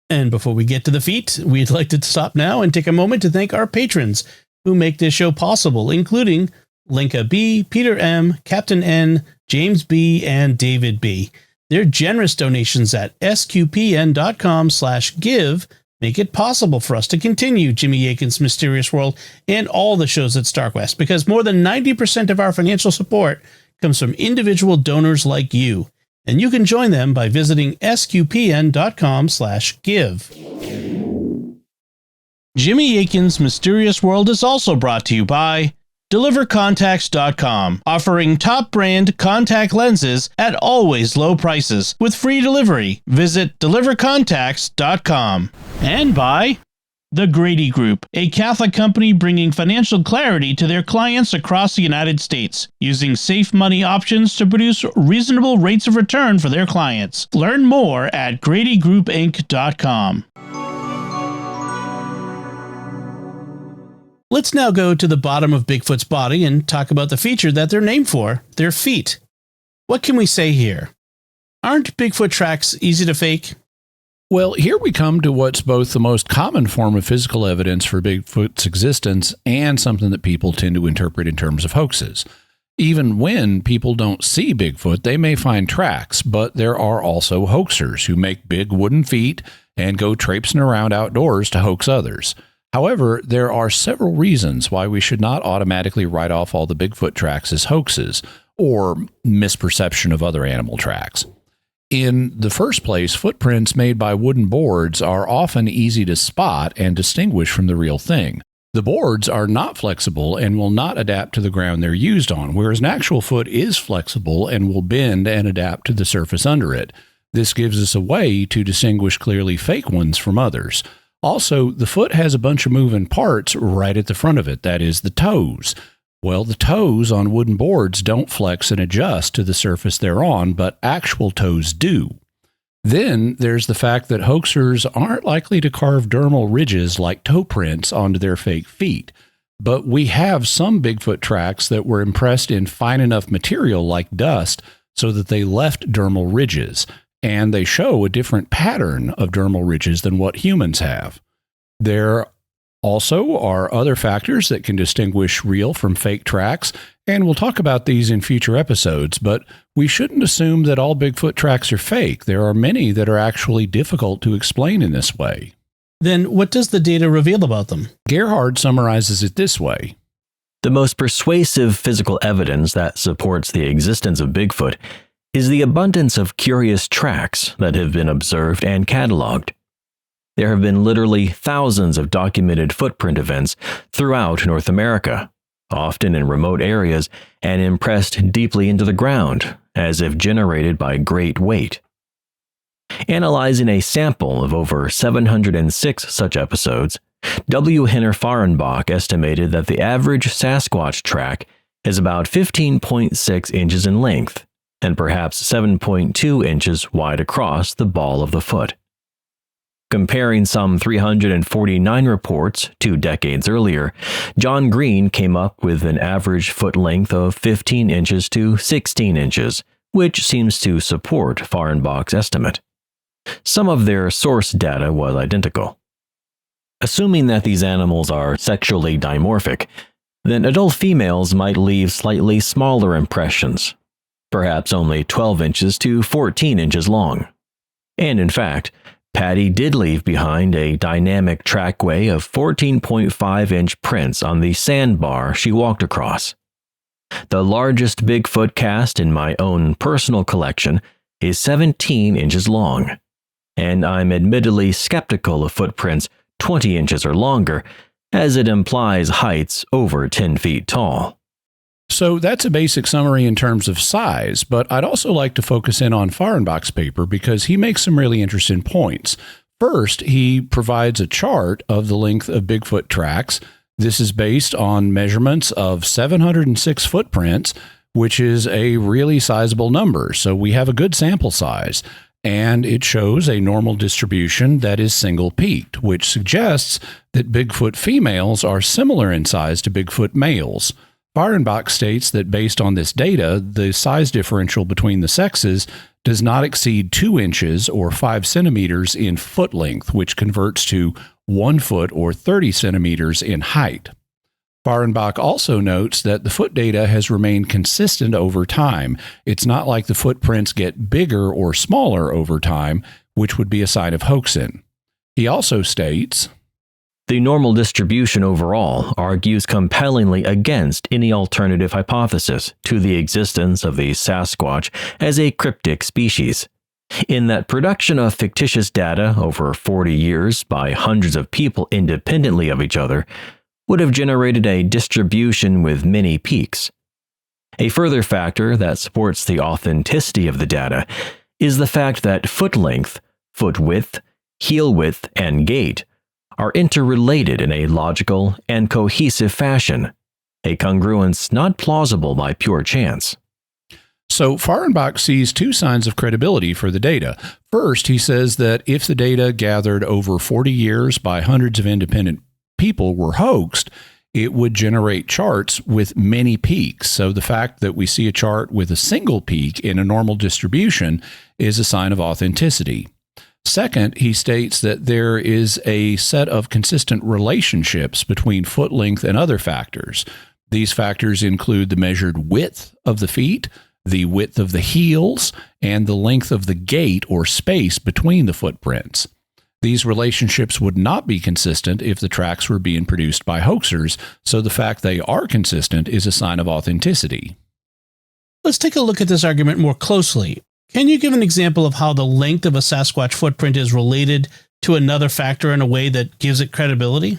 And before we get to the feet, we'd like to stop now and take a moment to thank our patrons who make this show possible, including Linka B, Peter M, Captain N, James B, and David B. Their generous donations at sqpn.com/give make it possible for us to continue Jimmy Akin's Mysterious World and all the shows at StarQuest, because more than 90% of our financial support comes from individual donors like you. And you can join them by visiting sqpn.com/give. Jimmy Akin's Mysterious World is also brought to you by DeliverContacts.com, offering top brand contact lenses at always low prices with free delivery. Visit DeliverContacts.com. And by The Grady Group, a Catholic company bringing financial clarity to their clients across the United States, using safe money options to produce reasonable rates of return for their clients. Learn more at GradyGroupInc.com. Let's now go to the bottom of Bigfoot's body and talk about the feature that they're named for, their feet. What can we say here? Aren't Bigfoot tracks easy to fake? Well, here we come to what's both the most common form of physical evidence for Bigfoot's existence and something that people tend to interpret in terms of hoaxes. Even when people don't see Bigfoot, they may find tracks, but there are also hoaxers who make big wooden feet and go traipsing around outdoors to hoax others. However, there are several reasons why we should not automatically write off all the Bigfoot tracks as hoaxes or misperception of other animal tracks. In the first place, footprints made by wooden boards are often easy to spot and distinguish from the real thing. The boards are not flexible and will not adapt to the ground they're used on, whereas an actual foot is flexible and will bend and adapt to the surface under it. This gives us a way to distinguish clearly fake ones from others. Also, the foot has a bunch of moving parts right at the front of it, that is, the toes. Well, the toes on wooden boards don't flex and adjust to the surface they're on, but actual toes do. Then there's the fact that hoaxers aren't likely to carve dermal ridges like toe prints onto their fake feet. But we have some Bigfoot tracks that were impressed in fine enough material like dust so that they left dermal ridges, and they show a different pattern of dermal ridges than what humans have. There also are other factors that can distinguish real from fake tracks, and we'll talk about these in future episodes, but we shouldn't assume that all Bigfoot tracks are fake. There are many that are actually difficult to explain in this way. Then what does the data reveal about them? Gerhard summarizes it this way. The most persuasive physical evidence that supports the existence of Bigfoot is the abundance of curious tracks that have been observed and cataloged. There have been literally thousands of documented footprint events throughout North America, often in remote areas and impressed deeply into the ground, as if generated by great weight. Analyzing a sample of over 706 such episodes, W. Henner Fahrenbach estimated that the average Sasquatch track is about 15.6 inches in length, and perhaps 7.2 inches wide across the ball of the foot. Comparing some 349 reports 2 decades earlier, John Green came up with an average foot length of 15 inches to 16 inches, which seems to support Fahrenbach's estimate. Some of their source data was identical. Assuming that these animals are sexually dimorphic, then adult females might leave slightly smaller impressions, perhaps only 12 inches to 14 inches long. And in fact, Patty did leave behind a dynamic trackway of 14.5-inch prints on the sandbar she walked across. The largest Bigfoot cast in my own personal collection is 17 inches long, and I'm admittedly skeptical of footprints 20 inches or longer, as it implies heights over 10 feet tall. So that's a basic summary in terms of size, but I'd also like to focus in on Fahrenbach's paper because he makes some really interesting points. First, he provides a chart of the length of Bigfoot tracks. This is based on measurements of 706 footprints, which is a really sizable number. So we have a good sample size, and it shows a normal distribution that is single-peaked, which suggests that Bigfoot females are similar in size to Bigfoot males. Fahrenbach states that based on this data, the size differential between the sexes does not exceed 2 inches or 5 centimeters in foot length, which converts to 1 foot or 30 centimeters in height. Fahrenbach also notes that the foot data has remained consistent over time. It's not like the footprints get bigger or smaller over time, which would be a sign of hoaxing. He also states, The normal distribution overall argues compellingly against any alternative hypothesis to the existence of the Sasquatch as a cryptic species, in that production of fictitious data over 40 years by hundreds of people independently of each other would have generated a distribution with many peaks. A further factor that supports the authenticity of the data is the fact that foot length, foot width, heel width, and gait are interrelated in a logical and cohesive fashion, a congruence not plausible by pure chance. So Fahrenbach sees two signs of credibility for the data. First, he says that if the data gathered over 40 years by hundreds of independent people were hoaxed, it would generate charts with many peaks. So the fact that we see a chart with a single peak in a normal distribution is a sign of authenticity. Second, he states that there is a set of consistent relationships between foot length and other factors. These factors include the measured width of the feet, the width of the heels, and the length of the gait or space between the footprints. These relationships would not be consistent if the tracks were being produced by hoaxers, so the fact they are consistent is a sign of authenticity. Let's take a look at this argument more closely. Can you give an example of how the length of a Sasquatch footprint is related to another factor in a way that gives it credibility?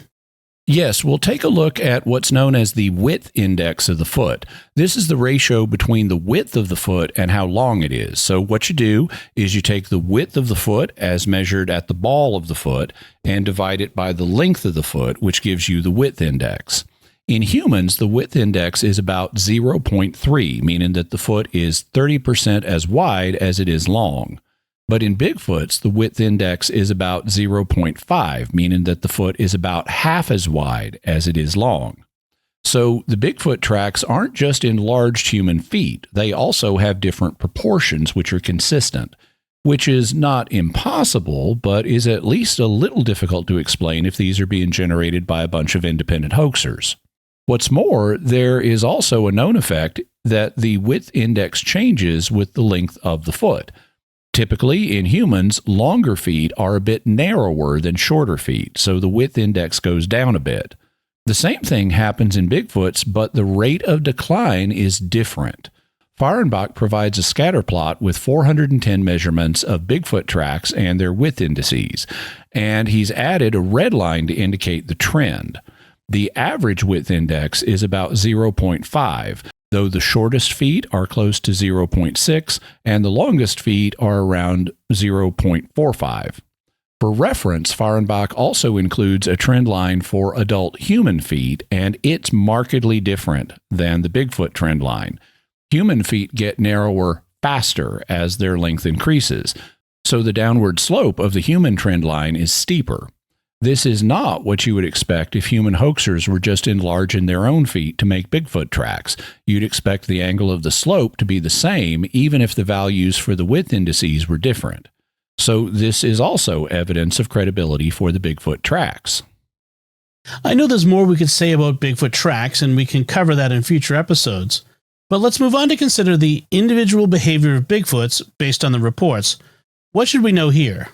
Yes, we'll take a look at what's known as the width index of the foot. This is the ratio between the width of the foot and how long it is. So what you do is you take the width of the foot as measured at the ball of the foot and divide it by the length of the foot, which gives you the width index. In humans, the width index is about 0.3, meaning that the foot is 30% as wide as it is long. But in Bigfoots, the width index is about 0.5, meaning that the foot is about half as wide as it is long. So the Bigfoot tracks aren't just enlarged human feet. They also have different proportions which are consistent, which is not impossible, but is at least a little difficult to explain if these are being generated by a bunch of independent hoaxers. What's more, there is also a known effect that the width index changes with the length of the foot. Typically, in humans, longer feet are a bit narrower than shorter feet, so the width index goes down a bit. The same thing happens in Bigfoots, but the rate of decline is different. Fahrenbach provides a scatter plot with 410 measurements of Bigfoot tracks and their width indices, and he's added a red line to indicate the trend. The average width index is about 0.5, though the shortest feet are close to 0.6 and the longest feet are around 0.45. For reference, Fahrenbach also includes a trend line for adult human feet, and it's markedly different than the Bigfoot trend line. Human feet get narrower faster as their length increases, so the downward slope of the human trend line is steeper. This is not what you would expect if human hoaxers were just enlarging their own feet to make Bigfoot tracks. You'd expect the angle of the slope to be the same, even if the values for the width indices were different. So this is also evidence of credibility for the Bigfoot tracks. I know there's more we could say about Bigfoot tracks, and we can cover that in future episodes. But let's move on to consider the individual behavior of Bigfoots based on the reports. What should we know here?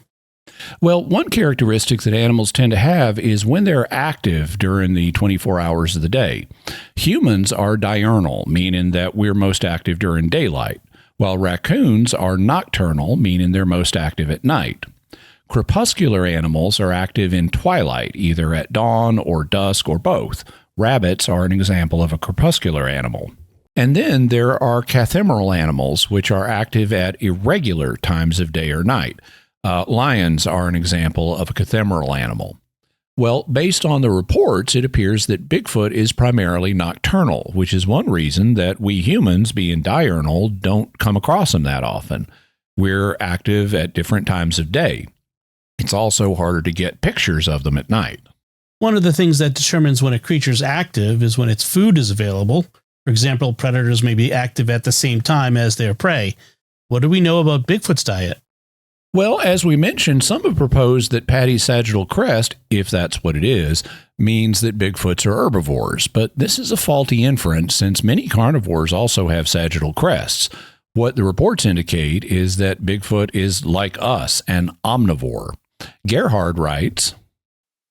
Well, one characteristic that animals tend to have is when they're active during the 24 hours of the day. Humans are diurnal, meaning that we're most active during daylight, while raccoons are nocturnal, meaning they're most active at night. Crepuscular animals are active in twilight, either at dawn or dusk or both. Rabbits are an example of a crepuscular animal. And then there are cathemeral animals, which are active at irregular times of day or night. Lions are an example of a cathemeral animal. Well, based on the reports, it appears that Bigfoot is primarily nocturnal, which is one reason that we humans, being diurnal, don't come across them that often. We're active at different times of day. It's also harder to get pictures of them at night. One of the things that determines when a creature's active is when its food is available. For example, predators may be active at the same time as their prey. What do we know about Bigfoot's diet? Well, as we mentioned, some have proposed that Paddy's sagittal crest, if that's what it is, means that Bigfoots are herbivores, but this is a faulty inference since many carnivores also have sagittal crests. What the reports indicate is that Bigfoot is like us, an omnivore. Gerhard writes,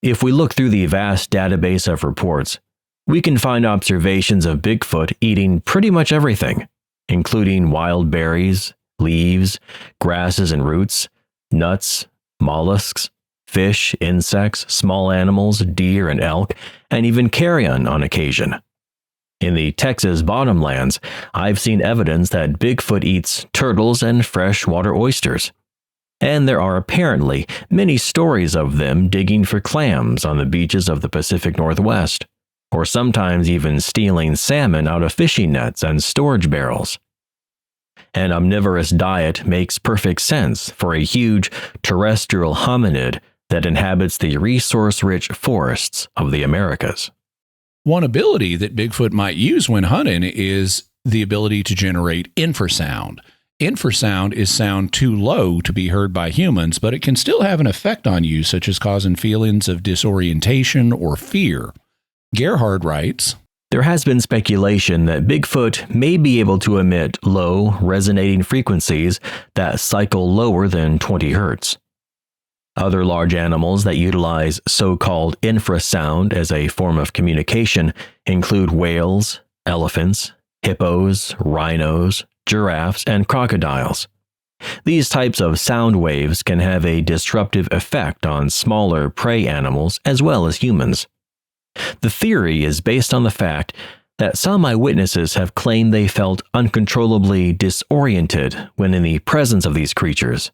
If we look through the vast database of reports, we can find observations of Bigfoot eating pretty much everything, including wild berries, leaves, grasses and roots, nuts, mollusks, fish, insects, small animals, deer and elk, and even carrion on occasion. In the Texas bottomlands, I've seen evidence that Bigfoot eats turtles and freshwater oysters. And there are apparently many stories of them digging for clams on the beaches of the Pacific Northwest, or sometimes even stealing salmon out of fishing nets and storage barrels. An omnivorous diet makes perfect sense for a huge terrestrial hominid that inhabits the resource-rich forests of the Americas. One ability that Bigfoot might use when hunting is the ability to generate infrasound. Infrasound is sound too low to be heard by humans, but it can still have an effect on you, such as causing feelings of disorientation or fear. Gerhard writes, "There has been speculation that Bigfoot may be able to emit low, resonating frequencies that cycle lower than 20 hertz. Other large animals that utilize so-called infrasound as a form of communication include whales, elephants, hippos, rhinos, giraffes, and crocodiles. These types of sound waves can have a disruptive effect on smaller prey animals as well as humans. The theory is based on the fact that some eyewitnesses have claimed they felt uncontrollably disoriented when in the presence of these creatures.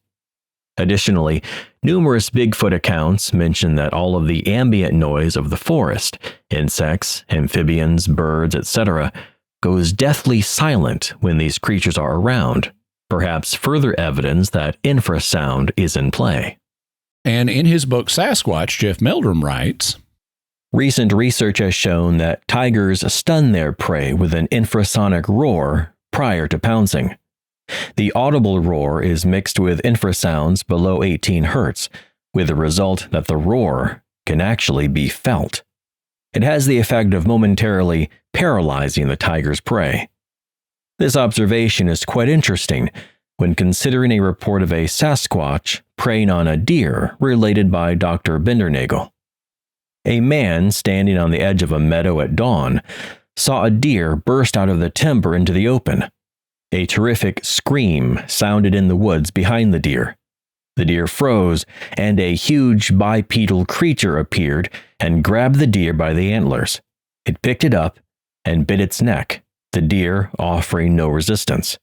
Additionally, numerous Bigfoot accounts mention that all of the ambient noise of the forest, insects, amphibians, birds, etc., goes deathly silent when these creatures are around, perhaps further evidence that infrasound is in play." And in his book Sasquatch, Jeff Meldrum writes, "Recent research has shown that tigers stun their prey with an infrasonic roar prior to pouncing. The audible roar is mixed with infrasounds below 18 hertz, with the result that the roar can actually be felt. It has the effect of momentarily paralyzing the tiger's prey. This observation is quite interesting when considering a report of a Sasquatch preying on a deer related by Dr. Bindernagel. A man standing on the edge of a meadow at dawn saw a deer burst out of the timber into the open. A terrific scream sounded in the woods behind the deer. The deer froze, and a huge bipedal creature appeared and grabbed the deer by the antlers. It picked it up and bit its neck, the deer offering no resistance.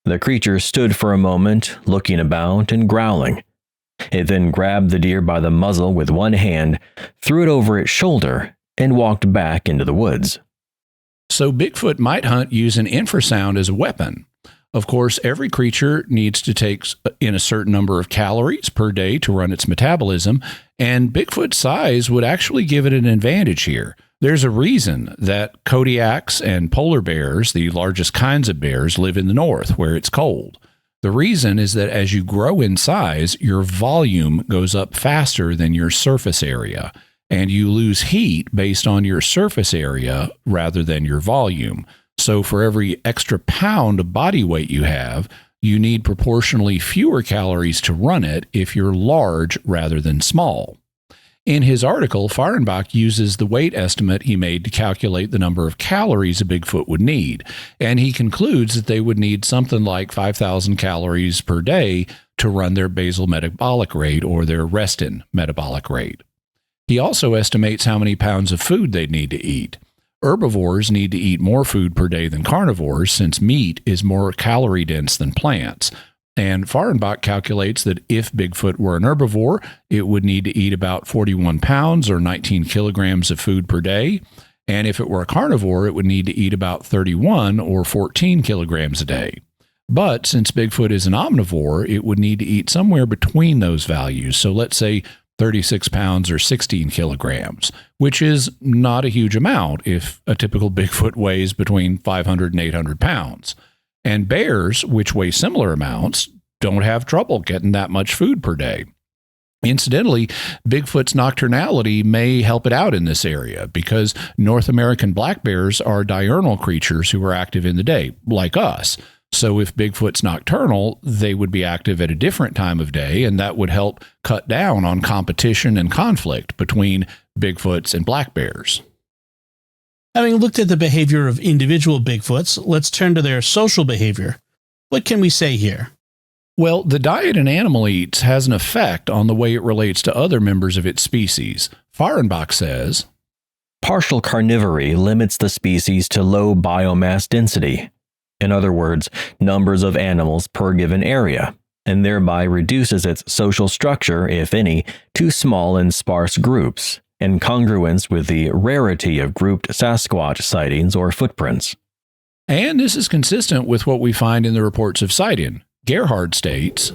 The creature stood for a moment, looking about and growling. It then grabbed the deer by the muzzle with one hand, threw it over its shoulder, and walked back into the woods." So Bigfoot might hunt using infrasound as a weapon. Of course, every creature needs to take in a certain number of calories per day to run its metabolism, and Bigfoot's size would actually give it an advantage here. There's a reason that Kodiaks and polar bears, the largest kinds of bears, live in the north where it's cold. The reason is that as you grow in size, your volume goes up faster than your surface area, and you lose heat based on your surface area rather than your volume. So for every extra pound of body weight you have, you need proportionally fewer calories to run it if you're large rather than small. In his article, Fahrenbach uses the weight estimate he made to calculate the number of calories a Bigfoot would need, and he concludes that they would need something like 5,000 calories per day to run their basal metabolic rate or their resting metabolic rate. He also estimates how many pounds of food they'd need to eat. Herbivores need to eat more food per day than carnivores since meat is more calorie dense than plants. And Fahrenbach calculates that if Bigfoot were an herbivore, it would need to eat about 41 pounds or 19 kilograms of food per day. And if it were a carnivore, it would need to eat about 31 or 14 kilograms a day. But since Bigfoot is an omnivore, it would need to eat somewhere between those values. So let's say 36 pounds or 16 kilograms, which is not a huge amount if a typical Bigfoot weighs between 500 and 800 pounds. And bears, which weigh similar amounts, don't have trouble getting that much food per day. Incidentally, Bigfoot's nocturnality may help it out in this area because North American black bears are diurnal creatures who are active in the day, like us. So if Bigfoot's nocturnal, they would be active at a different time of day, and that would help cut down on competition and conflict between Bigfoots and black bears. Having looked at the behavior of individual Bigfoots, let's turn to their social behavior. What can we say here? Well, the diet an animal eats has an effect on the way it relates to other members of its species. Fahrenbach says, partial carnivory limits the species to low biomass density. In other words, numbers of animals per given area, and thereby reduces its social structure, if any, to small and sparse groups, in congruence with the rarity of grouped Sasquatch sightings or footprints. And this is consistent with what we find in the reports of sighting. Gerhard states,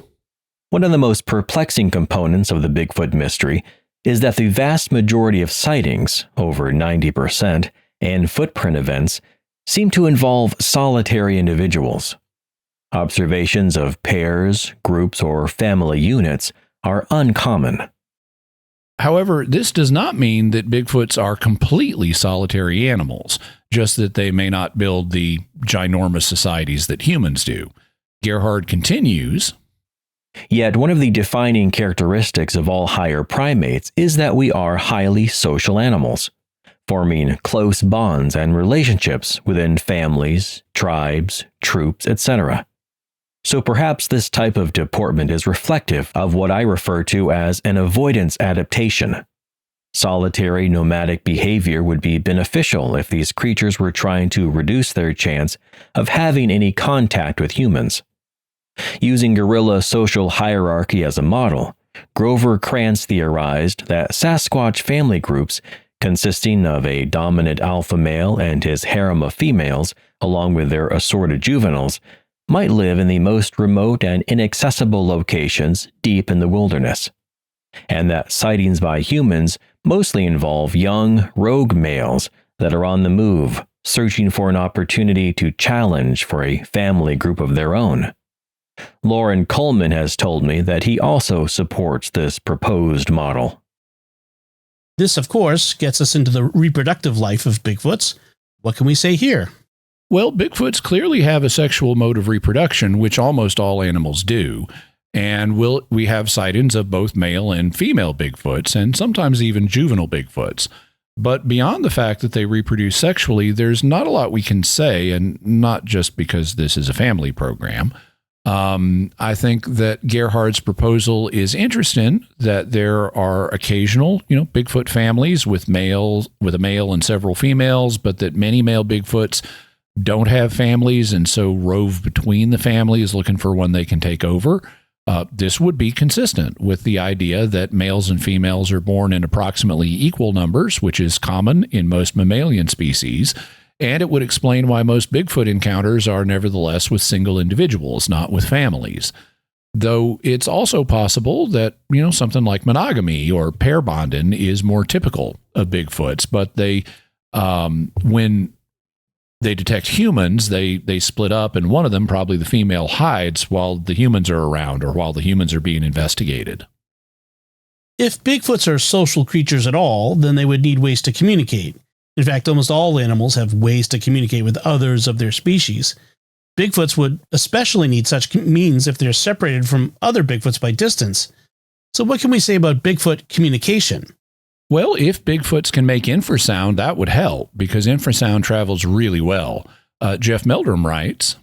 one of the most perplexing components of the Bigfoot mystery is that the vast majority of sightings, over 90%, and footprint events seem to involve solitary individuals. Observations of pairs, groups, or family units are uncommon. However, this does not mean that Bigfoots are completely solitary animals, just that they may not build the ginormous societies that humans do. Gerhard continues, yet one of the defining characteristics of all higher primates is that we are highly social animals, forming close bonds and relationships within families, tribes, troops, etc. So perhaps this type of deportment is reflective of what I refer to as an avoidance adaptation. Solitary nomadic behavior would be beneficial if these creatures were trying to reduce their chance of having any contact with humans. Using gorilla social hierarchy as a model, Grover Krantz theorized that Sasquatch family groups, consisting of a dominant alpha male and his harem of females, along with their assorted juveniles, might live in the most remote and inaccessible locations deep in the wilderness, and that sightings by humans mostly involve young, rogue males that are on the move, searching for an opportunity to challenge for a family group of their own. Lauren Coleman has told me that he also supports this proposed model. This, of course, gets us into the reproductive life of Bigfoots. What can we say here? Well, Bigfoots clearly have a sexual mode of reproduction, which almost all animals do. And we have sightings of both male and female Bigfoots, and sometimes even juvenile Bigfoots. But beyond the fact that they reproduce sexually, there's not a lot we can say, and not just because this is a family program. I think that Gerhard's proposal is interesting, that there are occasional, Bigfoot families with a male and several females, but that many male Bigfoots don't have families and so rove between the families looking for one they can take over. This would be consistent with the idea that males and females are born in approximately equal numbers, which is common in most mammalian species. And it would explain why most Bigfoot encounters are nevertheless with single individuals, not with families. Though it's also possible that, something like monogamy or pair bonding is more typical of Bigfoots, but when they detect humans, they split up, and one of them, probably the female, hides while the humans are around or while the humans are being investigated. If Bigfoots are social creatures at all, then they would need ways to communicate. In fact, almost all animals have ways to communicate with others of their species. Bigfoots would especially need such means if they're separated from other Bigfoots by distance. So what can we say about Bigfoot communication? Well, if Bigfoots can make infrasound, that would help, because infrasound travels really well. Jeff Meldrum writes,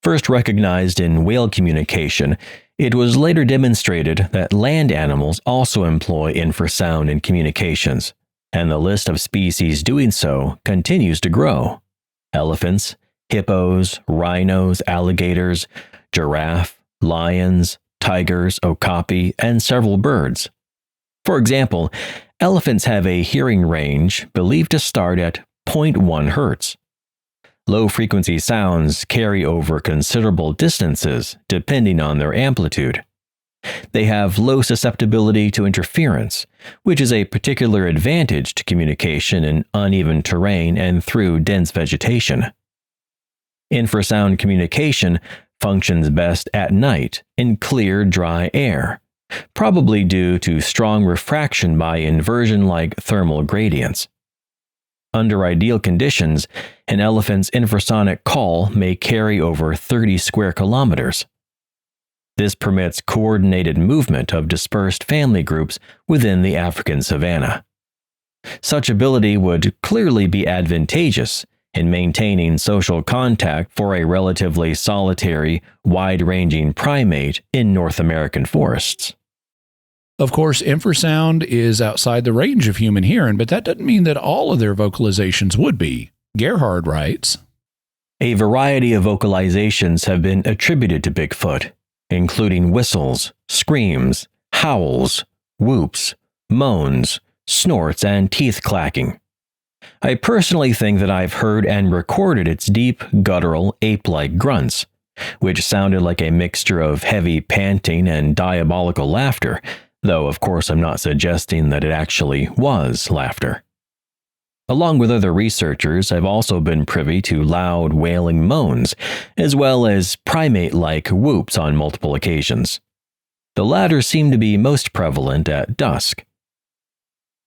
first recognized in whale communication, it was later demonstrated that land animals also employ infrasound in communications, and the list of species doing so continues to grow. Elephants, hippos, rhinos, alligators, giraffe, lions, tigers, okapi, and several birds. For example, elephants have a hearing range believed to start at 0.1 hertz. Low-frequency sounds carry over considerable distances depending on their amplitude. They have low susceptibility to interference, which is a particular advantage to communication in uneven terrain and through dense vegetation. Infrasound communication functions best at night in clear, dry air, probably due to strong refraction by inversion-like thermal gradients. under ideal conditions, an elephant's infrasonic call may carry over 30 square kilometers. This permits coordinated movement of dispersed family groups within the African savanna. Such ability would clearly be advantageous in maintaining social contact for a relatively solitary, wide-ranging primate in North American forests. Of course, infrasound is outside the range of human hearing, but that doesn't mean that all of their vocalizations would be. Gerhard writes, A variety of vocalizations have been attributed to Bigfoot, including whistles, screams, howls, whoops, moans, snorts, and teeth clacking. I personally think that I've heard and recorded its deep, guttural, ape-like grunts, which sounded like a mixture of heavy panting and diabolical laughter, though of course I'm not suggesting that it actually was laughter. Along with other researchers, I've also been privy to loud, wailing moans, as well as primate-like whoops on multiple occasions. The latter seem to be most prevalent at dusk.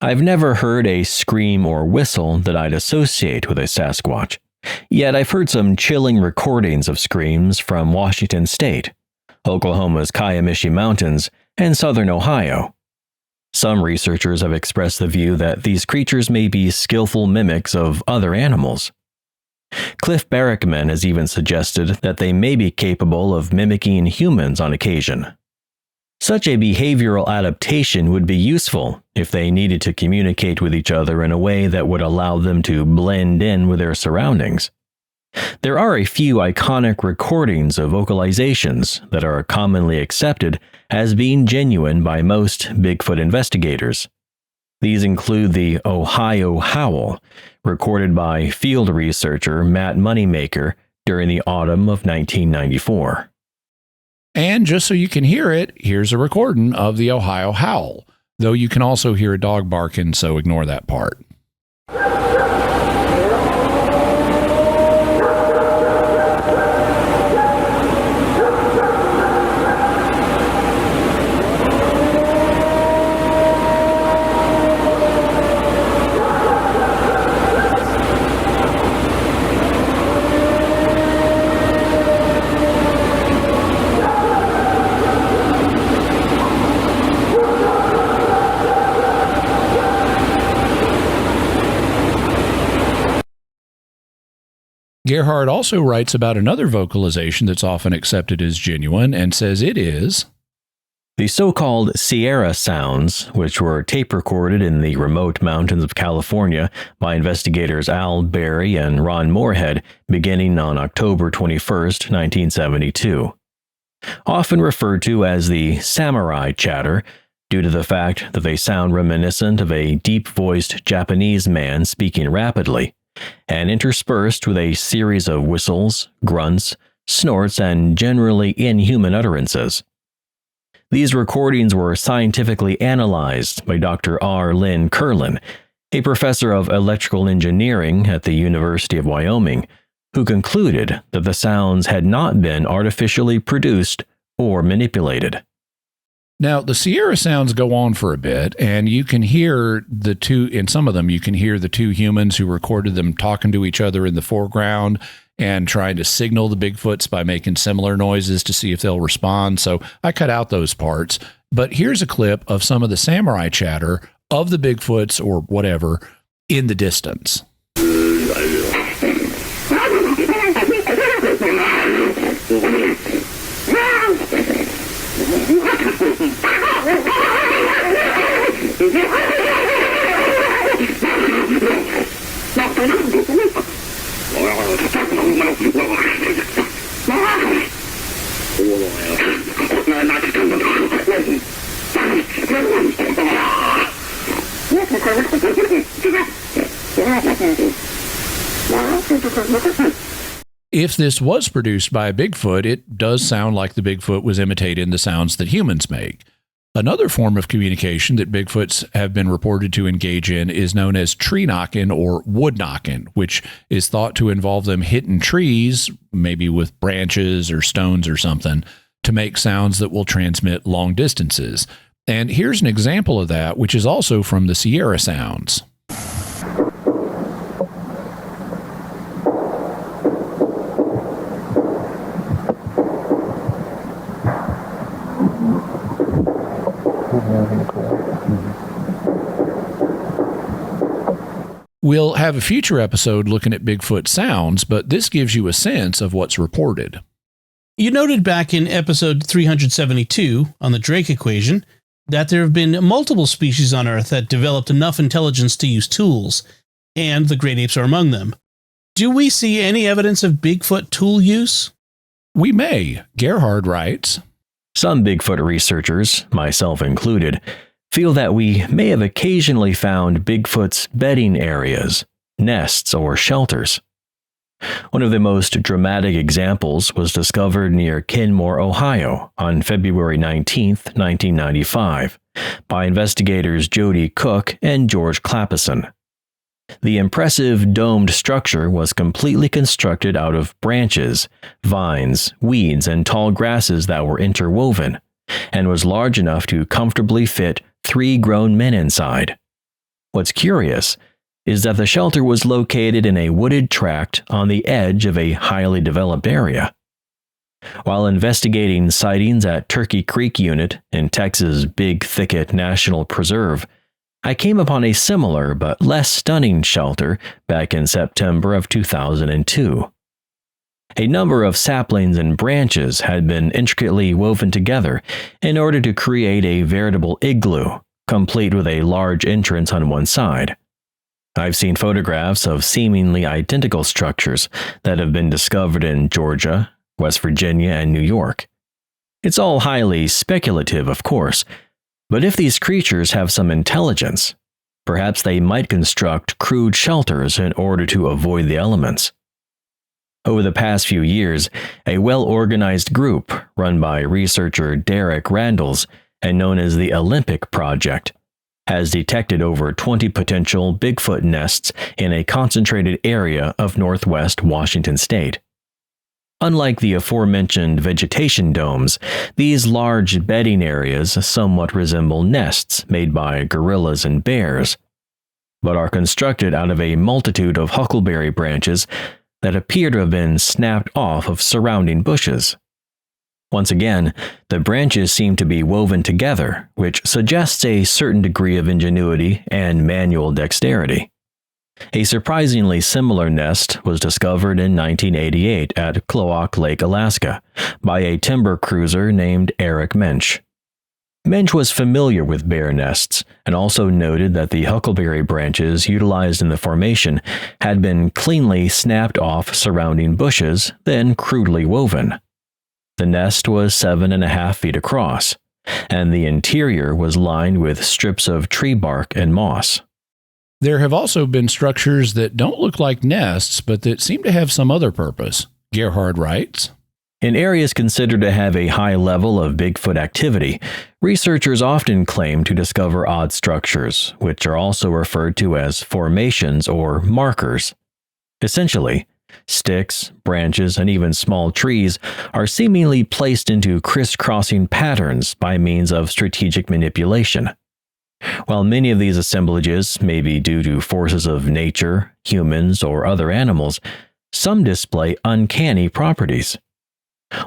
I've never heard a scream or whistle that I'd associate with a Sasquatch, yet I've heard some chilling recordings of screams from Washington State, Oklahoma's Kiamishi Mountains, and southern Ohio. Some researchers have expressed the view that these creatures may be skillful mimics of other animals. Cliff Barrickman has even suggested that they may be capable of mimicking humans on occasion. Such a behavioral adaptation would be useful if they needed to communicate with each other in a way that would allow them to blend in with their surroundings. There are a few iconic recordings of vocalizations that are commonly accepted as being genuine by most Bigfoot investigators. These include the Ohio Howl, recorded by field researcher Matt Moneymaker during the autumn of 1994. And just so you can hear it, here's a recording of the Ohio Howl, though you can also hear a dog barking, so ignore that part. Gerhard also writes about another vocalization that's often accepted as genuine and says it is the so-called Sierra sounds, which were tape recorded in the remote mountains of California by investigators Al Berry and Ron Moorhead beginning on October 21, 1972. Often referred to as the samurai chatter due to the fact that they sound reminiscent of a deep-voiced Japanese man speaking rapidly, and interspersed with a series of whistles, grunts, snorts, and generally inhuman utterances. These recordings were scientifically analyzed by Dr. R. Lynn Curlin, a professor of electrical engineering at the University of Wyoming, who concluded that the sounds had not been artificially produced or manipulated. Now, the Sierra sounds go on for a bit, and you can hear the two, in some of them, you can hear the two humans who recorded them talking to each other in the foreground and trying to signal the Bigfoots by making similar noises to see if they'll respond. So I cut out those parts. But here's a clip of some of the samurai chatter of the Bigfoots or whatever in the distance. If this was produced by a Bigfoot, it does sound like the Bigfoot was imitating the sounds that humans make. Another form of communication that Bigfoots have been reported to engage in is known as tree knocking or wood knocking, which is thought to involve them hitting trees, maybe with branches or stones or something, to make sounds that will transmit long distances. And here's an example of that, which is also from the Sierra sounds. We'll have a future episode looking at Bigfoot sounds, but this gives you a sense of what's reported. You noted back in episode 372 on the Drake equation that there have been multiple species on Earth that developed enough intelligence to use tools, and the great apes are among them. Do we see any evidence of Bigfoot tool use? We may, Gerhard writes. Some Bigfoot researchers, myself included, feel that we may have occasionally found Bigfoot's bedding areas, nests, or shelters. One of the most dramatic examples was discovered near Kenmore, Ohio, on February 19, 1995, by investigators Jody Cook and George Clapison. The impressive domed structure was completely constructed out of branches, vines, weeds, and tall grasses that were interwoven, and was large enough to comfortably fit 3 grown men inside. What's curious is that the shelter was located in a wooded tract on the edge of a highly developed area. While investigating sightings at Turkey Creek Unit in Texas' Big Thicket National Preserve, I came upon a similar but less stunning shelter back in September of 2002. A number of saplings and branches had been intricately woven together in order to create a veritable igloo, complete with a large entrance on one side. I've seen photographs of seemingly identical structures that have been discovered in Georgia, West Virginia, and New York. It's all highly speculative, of course, but if these creatures have some intelligence, perhaps they might construct crude shelters in order to avoid the elements. Over the past few years, a well-organized group run by researcher Derek Randles and known as the Olympic Project has detected over 20 potential Bigfoot nests in a concentrated area of northwest Washington state. Unlike the aforementioned vegetation domes, these large bedding areas somewhat resemble nests made by gorillas and bears, but are constructed out of a multitude of huckleberry branches that appear to have been snapped off of surrounding bushes. Once again, the branches seem to be woven together, which suggests a certain degree of ingenuity and manual dexterity. A surprisingly similar nest was discovered in 1988 at Cloak Lake, Alaska, by a timber cruiser named Eric Mensch. Mensch was familiar with bear nests and also noted that the huckleberry branches utilized in the formation had been cleanly snapped off surrounding bushes, then crudely woven. The nest was 7.5 feet across, and the interior was lined with strips of tree bark and moss. There have also been structures that don't look like nests, but that seem to have some other purpose, Gerhard writes. In areas considered to have a high level of Bigfoot activity, researchers often claim to discover odd structures, which are also referred to as formations or markers. Essentially, sticks, branches, and even small trees are seemingly placed into crisscrossing patterns by means of strategic manipulation. While many of these assemblages may be due to forces of nature, humans, or other animals, some display uncanny properties.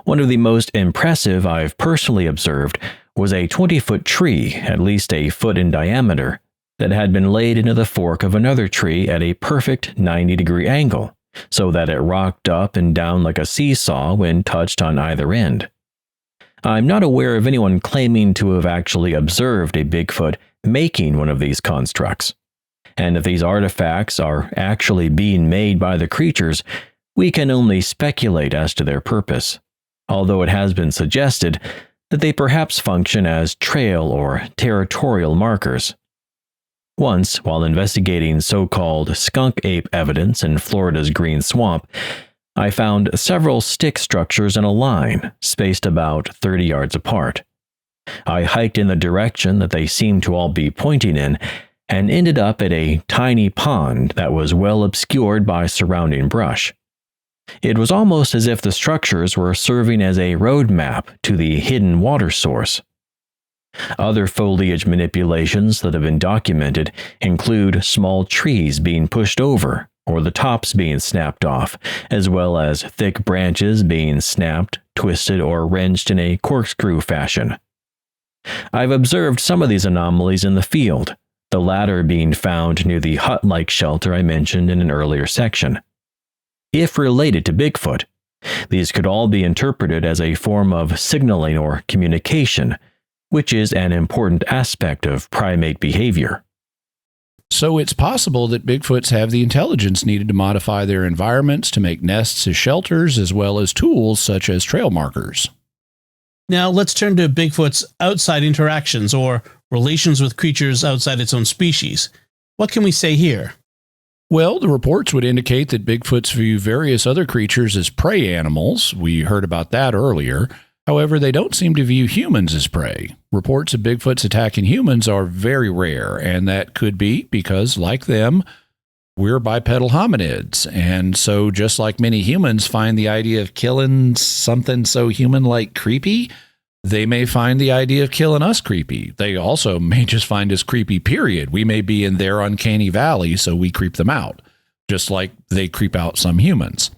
One of the most impressive I've personally observed was a 20-foot tree, at least a foot in diameter, that had been laid into the fork of another tree at a perfect 90-degree angle, so that it rocked up and down like a seesaw when touched on either end. I'm not aware of anyone claiming to have actually observed a Bigfoot making one of these constructs. And if these artifacts are actually being made by the creatures, we can only speculate as to their purpose, although it has been suggested that they perhaps function as trail or territorial markers. Once, while investigating so-called skunk ape evidence in Florida's Green Swamp, I found several stick structures in a line, spaced about 30 yards apart. I hiked in the direction that they seemed to all be pointing in, and ended up at a tiny pond that was well obscured by surrounding brush. It was almost as if the structures were serving as a road map to the hidden water source. Other foliage manipulations that have been documented include small trees being pushed over or the tops being snapped off, as well as thick branches being snapped, twisted, or wrenched in a corkscrew fashion. I've observed some of these anomalies in the field, the latter being found near the hut-like shelter I mentioned in an earlier section. If related to Bigfoot, these could all be interpreted as a form of signaling or communication, which is an important aspect of primate behavior. So it's possible that Bigfoots have the intelligence needed to modify their environments to make nests as shelters as well as tools such as trail markers. Now let's turn to Bigfoot's outside interactions or relations with creatures outside its own species. What can we say here? Well, the reports would indicate that Bigfoots view various other creatures as prey animals. We heard about that earlier. However, they don't seem to view humans as prey. Reports of Bigfoots attacking humans are very rare, and that could be because, like them, we're bipedal hominids. And so just like many humans find the idea of killing something so human-like creepy, they may find the idea of killing us creepy. They also may just find us creepy, period. We may be in their uncanny valley, so we creep them out, just like they creep out some humans.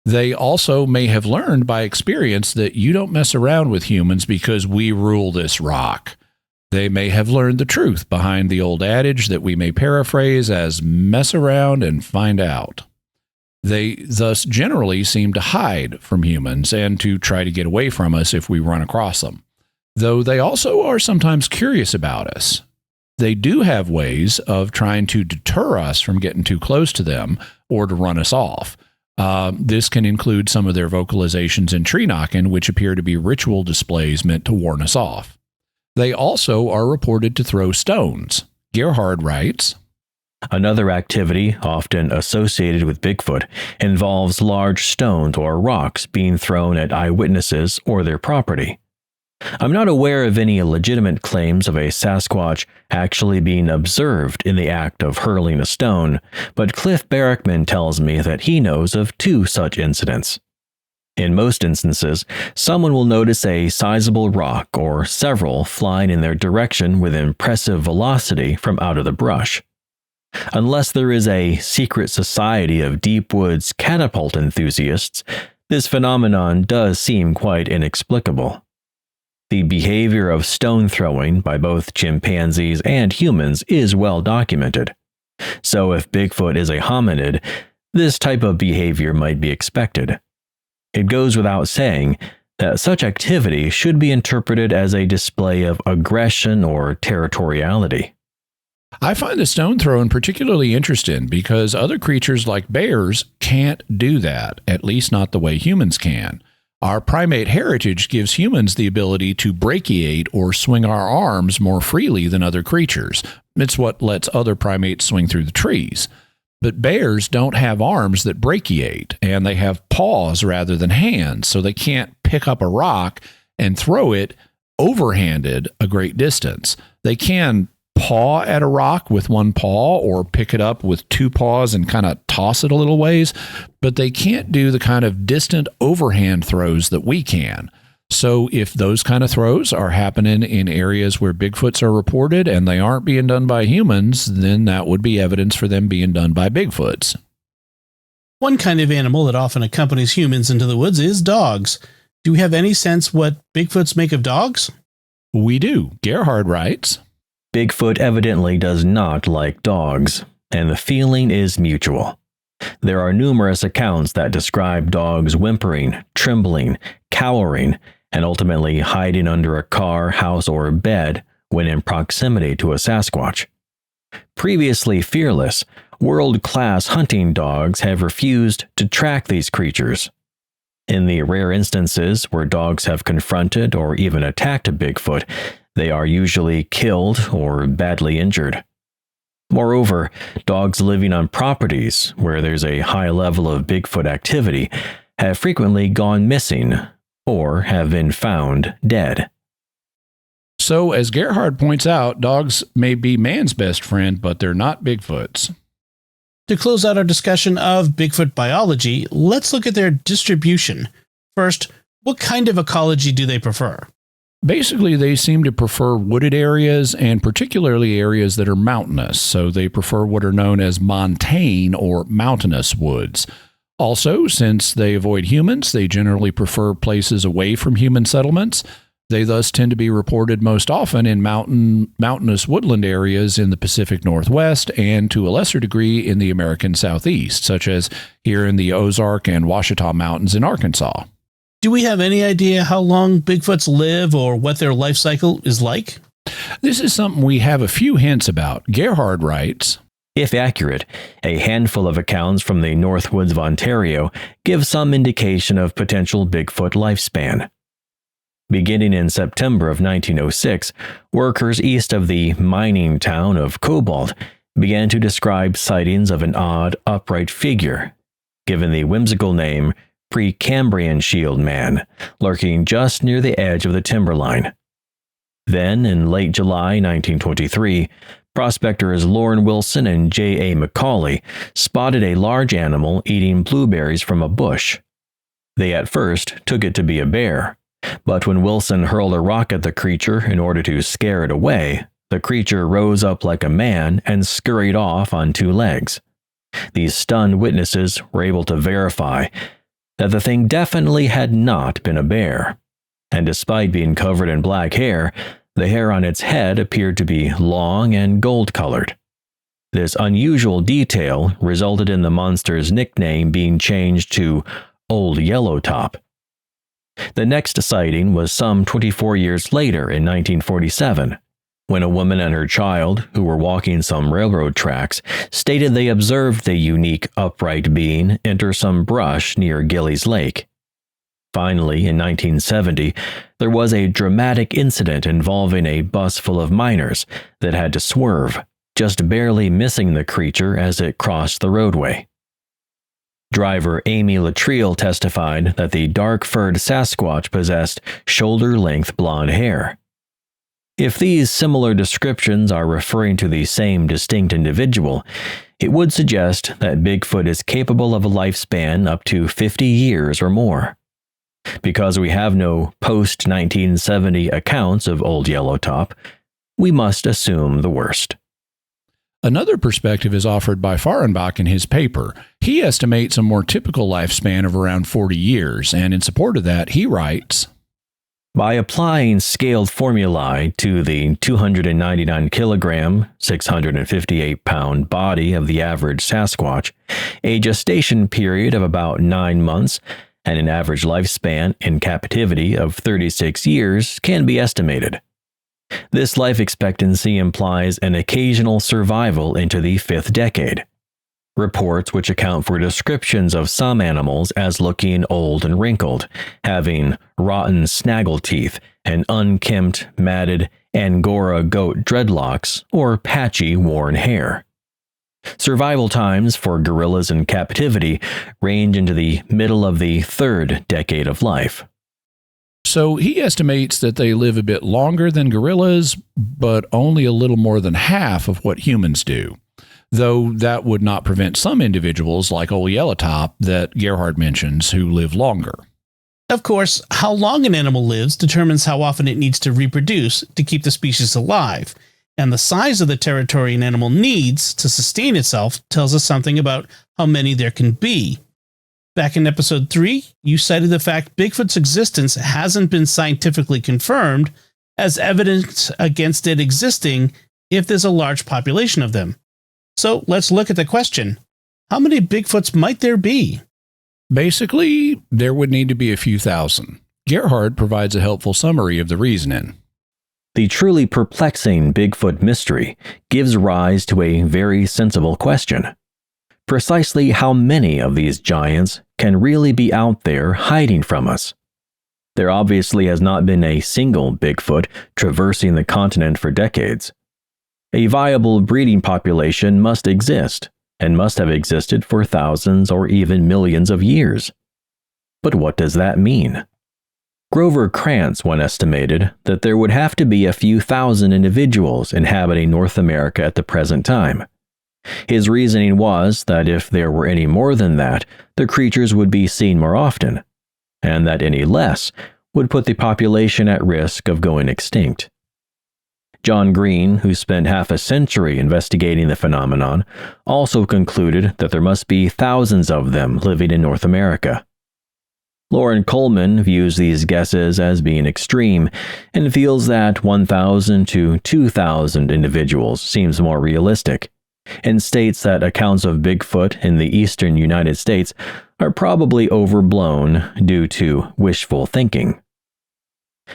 They also may have learned by experience that you don't mess around with humans because we rule this rock. They may have learned the truth behind the old adage that we may paraphrase as mess around and find out. They thus generally seem to hide from humans and to try to get away from us if we run across them, though they also are sometimes curious about us. They do have ways of trying to deter us from getting too close to them or to run us off. This can include some of their vocalizations and tree knocking, which appear to be ritual displays meant to warn us off. They also are reported to throw stones. Gerhard writes, Another activity, often associated with Bigfoot, involves large stones or rocks being thrown at eyewitnesses or their property. I'm not aware of any legitimate claims of a Sasquatch actually being observed in the act of hurling a stone, but Cliff Barrickman tells me that he knows of 2 such incidents. In most instances, someone will notice a sizable rock or several flying in their direction with impressive velocity from out of the brush. Unless there is a secret society of deep woods catapult enthusiasts, this phenomenon does seem quite inexplicable. The behavior of stone throwing by both chimpanzees and humans is well documented. So if Bigfoot is a hominid, this type of behavior might be expected. It goes without saying that such activity should be interpreted as a display of aggression or territoriality. I find the stone throwing particularly interesting because other creatures like bears can't do that, at least not the way humans can. Our primate heritage gives humans the ability to brachiate or swing our arms more freely than other creatures. It's what lets other primates swing through the trees. But bears don't have arms that brachiate, and they have paws rather than hands, so they can't pick up a rock and throw it overhanded a great distance. They can paw at a rock with one paw or pick it up with 2 paws and kind of toss it a little ways, but they can't do the kind of distant overhand throws that we can. So if those kind of throws are happening in areas where Bigfoots are reported and they aren't being done by humans, then that would be evidence for them being done by Bigfoots. One kind of animal that often accompanies humans into the woods is dogs. Do we have any sense what Bigfoots make of dogs? We do. Gerhard writes, Bigfoot evidently does not like dogs, and the feeling is mutual. There are numerous accounts that describe dogs whimpering, trembling, cowering, and ultimately hiding under a car, house, or bed when in proximity to a Sasquatch. Previously fearless, world-class hunting dogs have refused to track these creatures. In the rare instances where dogs have confronted or even attacked a Bigfoot, they are usually killed or badly injured. Moreover, dogs living on properties where there's a high level of Bigfoot activity have frequently gone missing or have been found dead. So, as Gerhard points out, dogs may be man's best friend, but they're not Bigfoots. To close out our discussion of Bigfoot biology, let's look at their distribution. First, what kind of ecology do they prefer? Basically, they seem to prefer wooded areas and particularly areas that are mountainous. So they prefer what are known as montane or mountainous woods. Also, since they avoid humans, they generally prefer places away from human settlements. They thus tend to be reported most often in mountainous woodland areas in the Pacific Northwest and to a lesser degree in the American Southeast, such as here in the Ozark and Ouachita Mountains in Arkansas. Do we have any idea how long Bigfoots live or what their life cycle is like? This is something we have a few hints about. Gerhard writes, If accurate, a handful of accounts from the Northwoods of Ontario give some indication of potential Bigfoot lifespan. Beginning in September of 1906, workers east of the mining town of Cobalt began to describe sightings of an odd, upright figure, given the whimsical name Precambrian Shield Man, lurking just near the edge of the timberline. Then, in late July 1923, prospectors Lauren Wilson and J.A. McCauley spotted a large animal eating blueberries from a bush. They at first took it to be a bear, but when Wilson hurled a rock at the creature in order to scare it away, the creature rose up like a man and scurried off on two legs. These stunned witnesses were able to verify that the thing definitely had not been a bear, and despite being covered in black hair, the hair on its head appeared to be long and gold-colored. This unusual detail resulted in the monster's nickname being changed to Old Yellowtop. The next sighting was some 24 years later in 1947, when a woman and her child, who were walking some railroad tracks, stated they observed the unique upright being enter some brush near Gillies Lake. Finally, in 1970, there was a dramatic incident involving a bus full of miners that had to swerve, just barely missing the creature as it crossed the roadway. Driver Amy Latrell testified that the dark-furred Sasquatch possessed shoulder-length blonde hair. If these similar descriptions are referring to the same distinct individual, it would suggest that Bigfoot is capable of a lifespan up to 50 years or more. Because we have no post-1970 accounts of Old Yellowtop, we must assume the worst. Another perspective is offered by Fahrenbach in his paper. He estimates a more typical lifespan of around 40 years, and in support of that, he writes, By applying scaled formulae to the 299 kilogram, 658 pound body of the average Sasquatch, a gestation period of about 9 months and an average lifespan in captivity of 36 years can be estimated. This life expectancy implies an occasional survival into the 5th decade. Reports which account for descriptions of some animals as looking old and wrinkled, having rotten snaggle teeth and unkempt, matted Angora goat dreadlocks or patchy, worn hair. Survival times for gorillas in captivity range into the middle of the 3rd decade of life. So he estimates that they live a bit longer than gorillas, but only a little more than half of what humans do. Though that would not prevent some individuals, like Old Yellowtop, that Gerhard mentions, who live longer. Of course, how long an animal lives determines how often it needs to reproduce to keep the species alive, and the size of the territory an animal needs to sustain itself tells us something about how many there can be. Back in episode 3, you cited the fact Bigfoot's existence hasn't been scientifically confirmed as evidence against it existing if there's a large population of them. So let's look at the question. How many Bigfoots might there be? Basically, there would need to be a few thousand. Gerhard provides a helpful summary of the reasoning. The truly perplexing Bigfoot mystery gives rise to a very sensible question. Precisely how many of these giants can really be out there hiding from us? There obviously has not been a single Bigfoot traversing the continent for decades. A viable breeding population must exist, and must have existed for thousands or even millions of years. But what does that mean? Grover Krantz once estimated that there would have to be a few thousand individuals inhabiting North America at the present time. His reasoning was that if there were any more than that, the creatures would be seen more often, and that any less would put the population at risk of going extinct. John Green, who spent half a century investigating the phenomenon, also concluded that there must be thousands of them living in North America. Lauren Coleman views these guesses as being extreme and feels that 1,000 to 2,000 individuals seems more realistic, and states that accounts of Bigfoot in the eastern United States are probably overblown due to wishful thinking.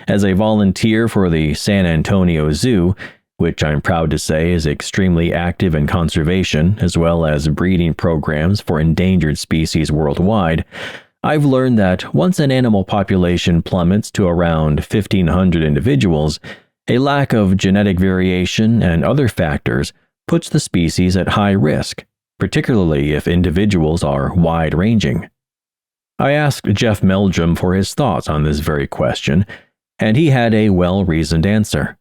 As a volunteer for the San Antonio Zoo, which I'm proud to say is extremely active in conservation as well as breeding programs for endangered species worldwide, I've learned that once an animal population plummets to around 1,500 individuals, a lack of genetic variation and other factors puts the species at high risk, particularly if individuals are wide-ranging. I asked Jeff Meldrum for his thoughts on this very question, and he had a well-reasoned answer.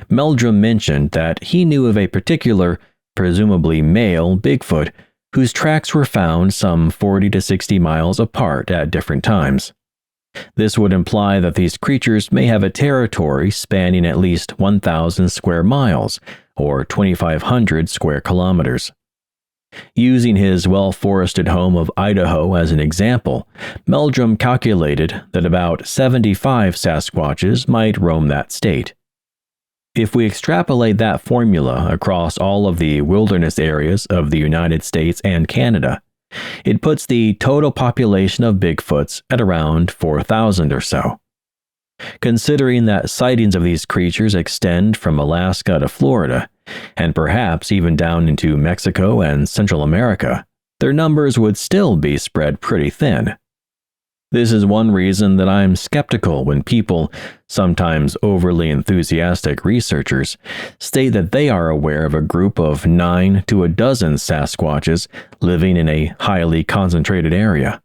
Meldrum mentioned that he knew of a particular, presumably male, Bigfoot whose tracks were found some 40 to 60 miles apart at different times. This would imply that these creatures may have a territory spanning at least 1,000 square miles, or 2,500 square kilometers. Using his well-forested home of Idaho as an example, Meldrum calculated that about 75 Sasquatches might roam that state. If we extrapolate that formula across all of the wilderness areas of the United States and Canada, it puts the total population of Bigfoots at around 4,000 or so. Considering that sightings of these creatures extend from Alaska to Florida, and perhaps even down into Mexico and Central America, their numbers would still be spread pretty thin. This is one reason that I'm skeptical when people, sometimes overly enthusiastic researchers, state that they are aware of a group of 9 to a dozen Sasquatches living in a highly concentrated area.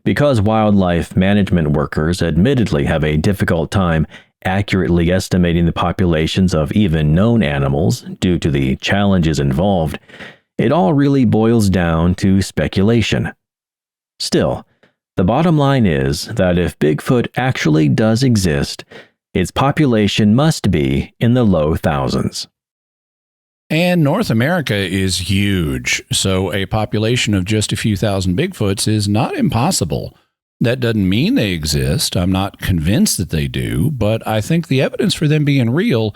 Because wildlife management workers admittedly have a difficult time accurately estimating the populations of even known animals due to the challenges involved, it all really boils down to speculation. Still, the bottom line is that if Bigfoot actually does exist, its population must be in the low thousands. And North America is huge, so a population of just a few thousand Bigfoots is not impossible. That doesn't mean they exist. I'm not convinced that they do, but I think the evidence for them being real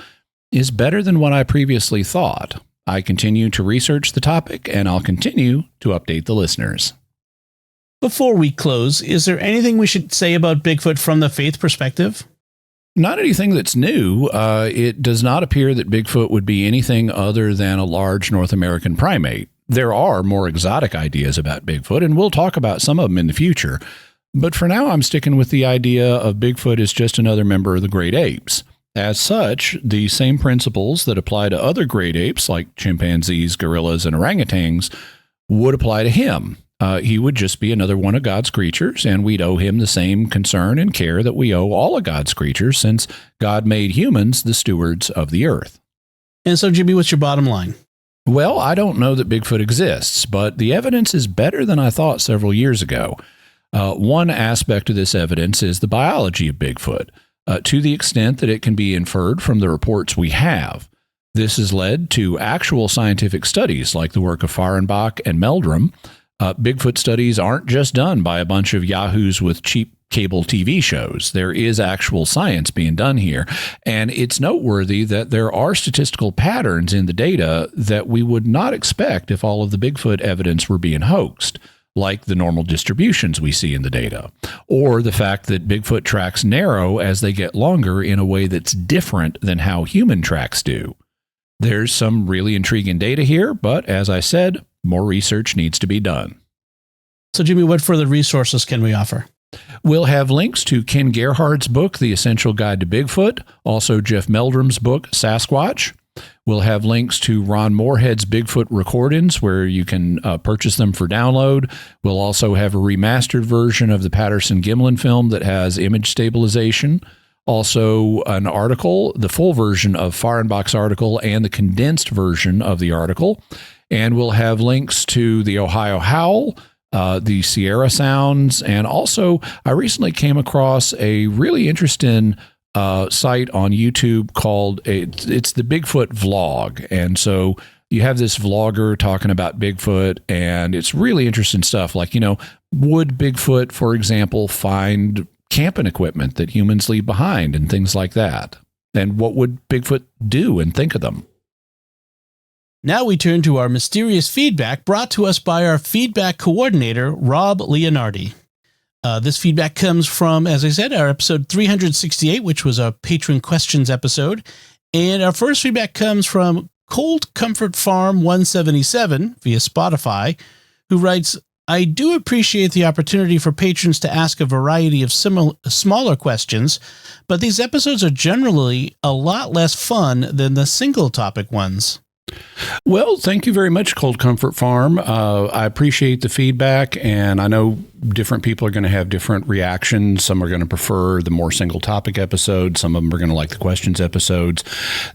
is better than what I previously thought. I continue to research the topic, and I'll continue to update the listeners. Before we close, is there anything we should say about Bigfoot from the faith perspective? Not anything that's new. It does not appear that Bigfoot would be anything other than a large North American primate. There are more exotic ideas about Bigfoot, and we'll talk about some of them in the future. But for now, I'm sticking with the idea of Bigfoot as just another member of the great apes. As such, the same principles that apply to other great apes like chimpanzees, gorillas, and orangutans would apply to him. He would just be another one of God's creatures, and we'd owe him the same concern and care that we owe all of God's creatures, since God made humans the stewards of the earth. And so, Jimmy, what's your bottom line? Well, I don't know that Bigfoot exists, but the evidence is better than I thought several years ago. One aspect of this evidence is the biology of Bigfoot, to the extent that it can be inferred from the reports we have. This has led to actual scientific studies like the work of Fahrenbach and Meldrum. Bigfoot studies aren't just done by a bunch of yahoos with cheap cable TV shows. There is actual science being done here, and it's noteworthy that there are statistical patterns in the data that we would not expect if all of the Bigfoot evidence were being hoaxed, like the normal distributions we see in the data, or the fact that Bigfoot tracks narrow as they get longer in a way that's different than how human tracks do. There's some really intriguing data here, but as I said, more research needs to be done. So, Jimmy, what further resources can we offer? We'll have links to Ken Gerhard's book, The Essential Guide to Bigfoot, also Jeff Meldrum's book, Sasquatch. We'll have links to Ron Moorhead's Bigfoot recordings, where you can purchase them for download. We'll also have a remastered version of the Patterson Gimlin film that has image stabilization. Also, an article, the full version of Fahrenbach's article and the condensed version of the article. And we'll have links to the Ohio Howl, the Sierra Sounds, and also I recently came across a really interesting site on YouTube called, it's the Bigfoot Vlog. And so you have this vlogger talking about Bigfoot, and it's really interesting stuff. Like, would Bigfoot, for example, find camping equipment that humans leave behind and things like that? And what would Bigfoot do and think of them? Now we turn to our mysterious feedback brought to us by our feedback coordinator, Rob Leonardi. This feedback comes from, as I said, our episode 368, which was our patron questions episode. And our first feedback comes from Cold Comfort Farm 177 via Spotify, who writes, I do appreciate the opportunity for patrons to ask a variety of smaller questions, but these episodes are generally a lot less fun than the single topic ones. Well, thank you very much, Cold Comfort Farm. I appreciate the feedback, and I know different people are going to have different reactions. Some are going to prefer the more single topic episodes. Some of them are going to like the questions episodes.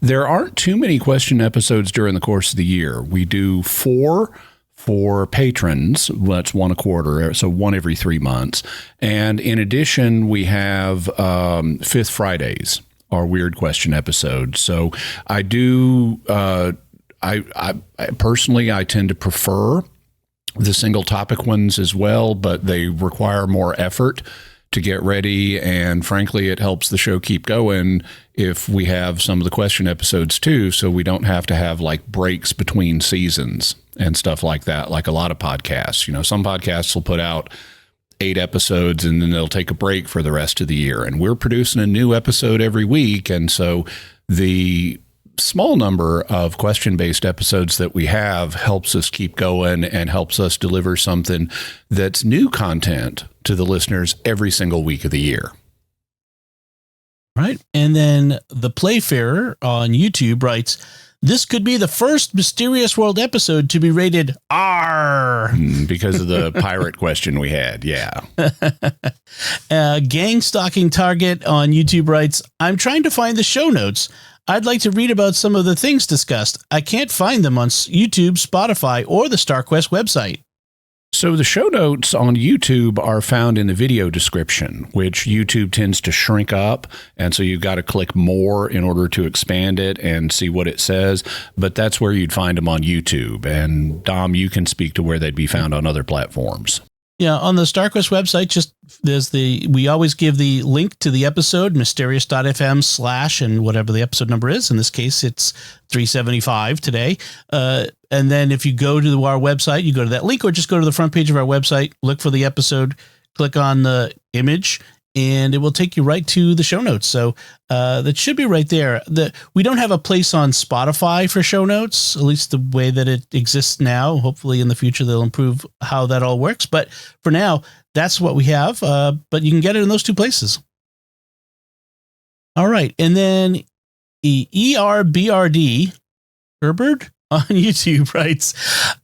There aren't too many question episodes during the course of the year. We do 4 for patrons. That's 1 a quarter, so 1 every 3 months. And in addition, we have Fifth Fridays, our weird question episodes. So I do... I personally, I tend to prefer the single topic ones as well, but they require more effort to get ready. And frankly, it helps the show keep going if we have some of the question episodes too, so we don't have to have like breaks between seasons and stuff like that, like a lot of podcasts. You know, some podcasts will put out 8 episodes and then they'll take a break for the rest of the year. And we're producing a new episode every week. And so the small number of question-based episodes that we have helps us keep going and helps us deliver something that's new content to the listeners every single week of the year. Right. And then the Playfarer on YouTube writes, this could be the first Mysterious World episode to be rated R. Because of the pirate question we had. Yeah. Gang Stalking Target on YouTube writes, I'm trying to find the show notes. I'd like to read about some of the things discussed. I can't find them on YouTube, Spotify, or the StarQuest website. So the show notes on YouTube are found in the video description, which YouTube tends to shrink up. And so you've got to click more in order to expand it and see what it says. But that's where you'd find them on YouTube. And Dom, you can speak to where they'd be found on other platforms. Yeah, on the StarQuest website, we always give the link to the episode, mysterious.fm/ and whatever the episode number is. In this case, it's 375 today. And then if you go to our website, you go to that link or just go to the front page of our website, look for the episode, click on the image, and it will take you right to the show notes. So that should be right there. We don't have a place on Spotify for show notes, at least the way that it exists now. Hopefully in the future they'll improve how that all works. But for now, that's what we have. But you can get it in those 2 places. All right. And then ERBRD, Herbert, on YouTube writes,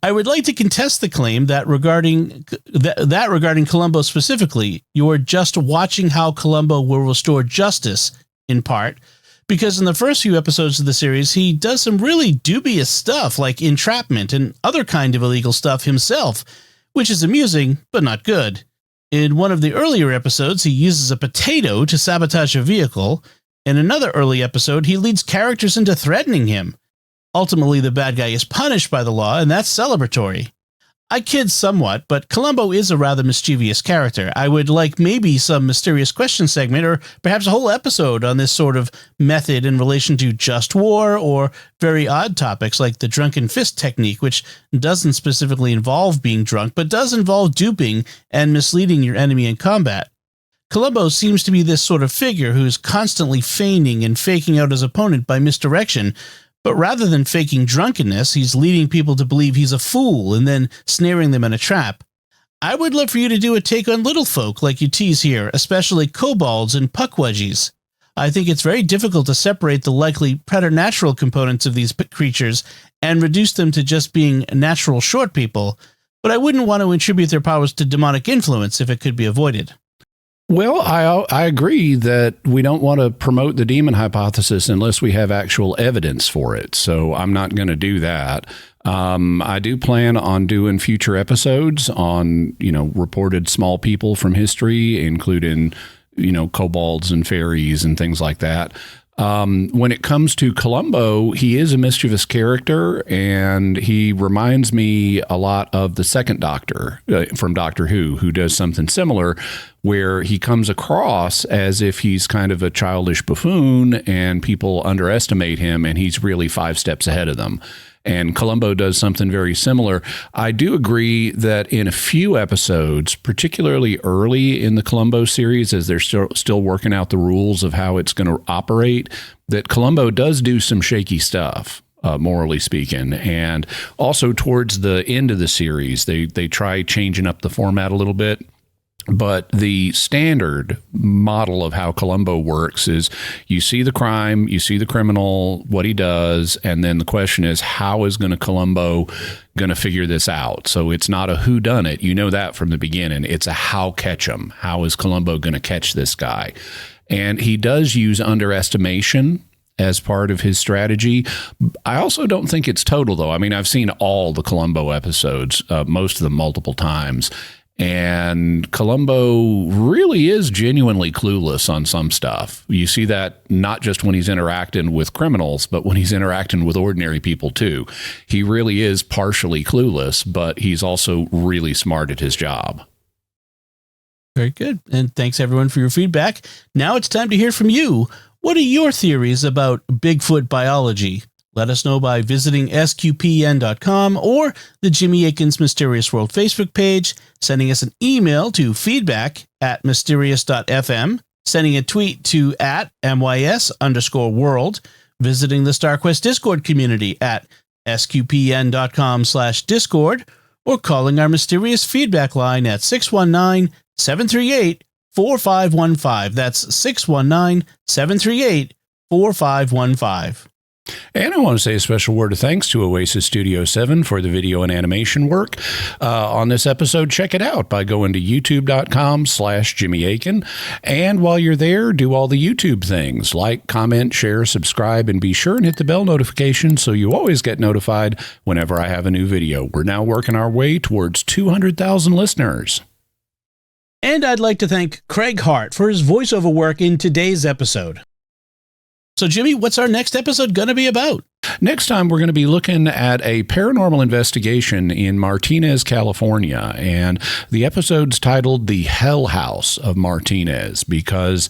I would like to contest the claim that regarding Columbo specifically, you are just watching how Columbo will restore justice, in part, because in the first few episodes of the series, he does some really dubious stuff like entrapment and other kind of illegal stuff himself, which is amusing, but not good. In one of the earlier episodes, he uses a potato to sabotage a vehicle. In another early episode, he leads characters into threatening him. Ultimately, the bad guy is punished by the law, and that's celebratory. I kid somewhat, but Columbo is a rather mischievous character. I would like maybe some mysterious question segment or perhaps a whole episode on this sort of method in relation to just war or very odd topics like the drunken fist technique, which doesn't specifically involve being drunk, but does involve duping and misleading your enemy in combat. Columbo seems to be this sort of figure who is constantly feigning and faking out his opponent by misdirection, but rather than faking drunkenness, he's leading people to believe he's a fool and then snaring them in a trap. I would love for you to do a take on little folk like you tease here, especially kobolds and puckwudgies. I think it's very difficult to separate the likely preternatural components of these creatures and reduce them to just being natural short people, but I wouldn't want to attribute their powers to demonic influence if it could be avoided. Well, I agree that we don't want to promote the demon hypothesis unless we have actual evidence for it. So I'm not going to do that. I do plan on doing future episodes on, reported small people from history, including, kobolds and fairies and things like that. When it comes to Columbo, he is a mischievous character, and he reminds me a lot of the second Doctor from Doctor Who does something similar, where he comes across as if he's kind of a childish buffoon and people underestimate him, and he's really 5 steps ahead of them. And Columbo does something very similar. I do agree that in a few episodes, particularly early in the Columbo series, as they're still working out the rules of how it's going to operate, that Columbo does do some shaky stuff, morally speaking. And also towards the end of the series, they try changing up the format a little bit. But the standard model of how Columbo works is you see the crime, you see the criminal, what he does, and then the question is, how is Columbo going to figure this out? So it's not a whodunit. You know that from the beginning. It's a how catch him. How is Columbo going to catch this guy? And he does use underestimation as part of his strategy. I also don't think it's total, though. I mean, I've seen all the Columbo episodes, most of them multiple times. And Columbo really is genuinely clueless on some stuff. You see that not just when he's interacting with criminals, but when he's interacting with ordinary people too. He really is partially clueless, but he's also really smart at his job. Very good. And thanks everyone for your feedback. Now it's time to hear from you. What are your theories about Bigfoot biology? Let us know by visiting sqpn.com or the Jimmy Akin's Mysterious World Facebook page, sending us an email to feedback@mysterious.fm, sending a tweet to @MYS_world, visiting the StarQuest Discord community at sqpn.com/discord, or calling our mysterious feedback line at 619-738-4515. That's 619-738-4515. And I want to say a special word of thanks to Oasis Studio 7 for the video and animation work on this episode. Check it out by going to youtube.com/Jimmy Akin. And while you're there, do all the YouTube things. Like, comment, share, subscribe, and be sure and hit the bell notification so you always get notified whenever I have a new video. We're now working our way towards 200,000 listeners. And I'd like to thank Craig Hart for his voiceover work in today's episode. So, Jimmy, what's our next episode going to be about? Next time, we're going to be looking at a paranormal investigation in Martinez, California. And the episode's titled The Hell House of Martinez, because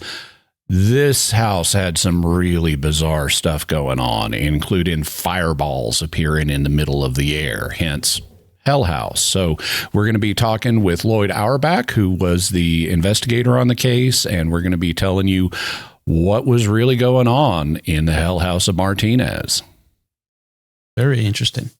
this house had some really bizarre stuff going on, including fireballs appearing in the middle of the air, hence Hell House. So we're going to be talking with Lloyd Auerbach, who was the investigator on the case, and we're going to be telling you what was really going on in the Hell House of Martinez. Very interesting.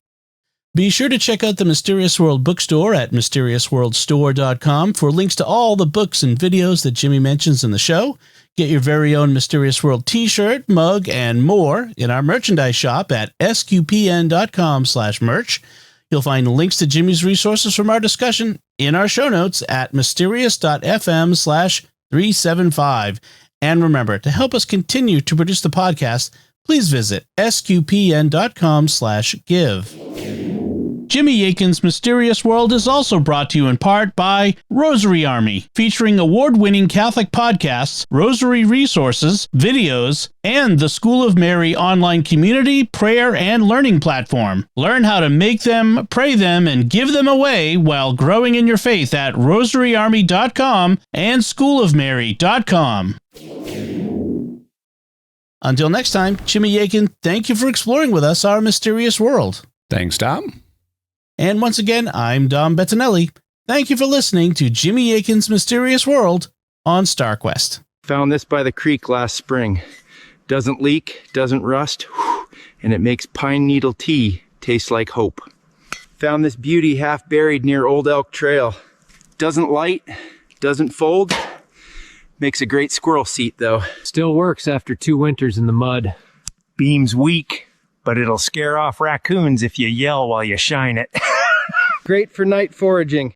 Be sure to check out the Mysterious World bookstore at mysteriousworldstore.com for links to all the books and videos that Jimmy mentions in the show. Get your very own Mysterious World t-shirt, mug, and more in our merchandise shop at sqpn.com/merch. You'll find links to Jimmy's resources from our discussion in our show notes at mysterious.fm/375. And remember, to help us continue to produce the podcast, please visit sqpn.com/give. Jimmy Akin's Mysterious World is also brought to you in part by Rosary Army, featuring award-winning Catholic podcasts, rosary resources, videos, and the School of Mary online community, prayer, and learning platform. Learn how to make them, pray them, and give them away while growing in your faith at rosaryarmy.com and schoolofmary.com. Until next time, Jimmy Akin, thank you for exploring with us our mysterious world. Thanks, Tom. And once again, I'm Dom Bettinelli. Thank you for listening to Jimmy Akin's Mysterious World on StarQuest. Found this by the creek last spring. Doesn't leak, doesn't rust, and it makes pine needle tea taste like hope. Found this beauty half buried near Old Elk Trail. Doesn't light, doesn't fold. Makes a great squirrel seat though. Still works after 2 winters in the mud. Beam's weak, but it'll scare off raccoons if you yell while you shine it. Great for night foraging.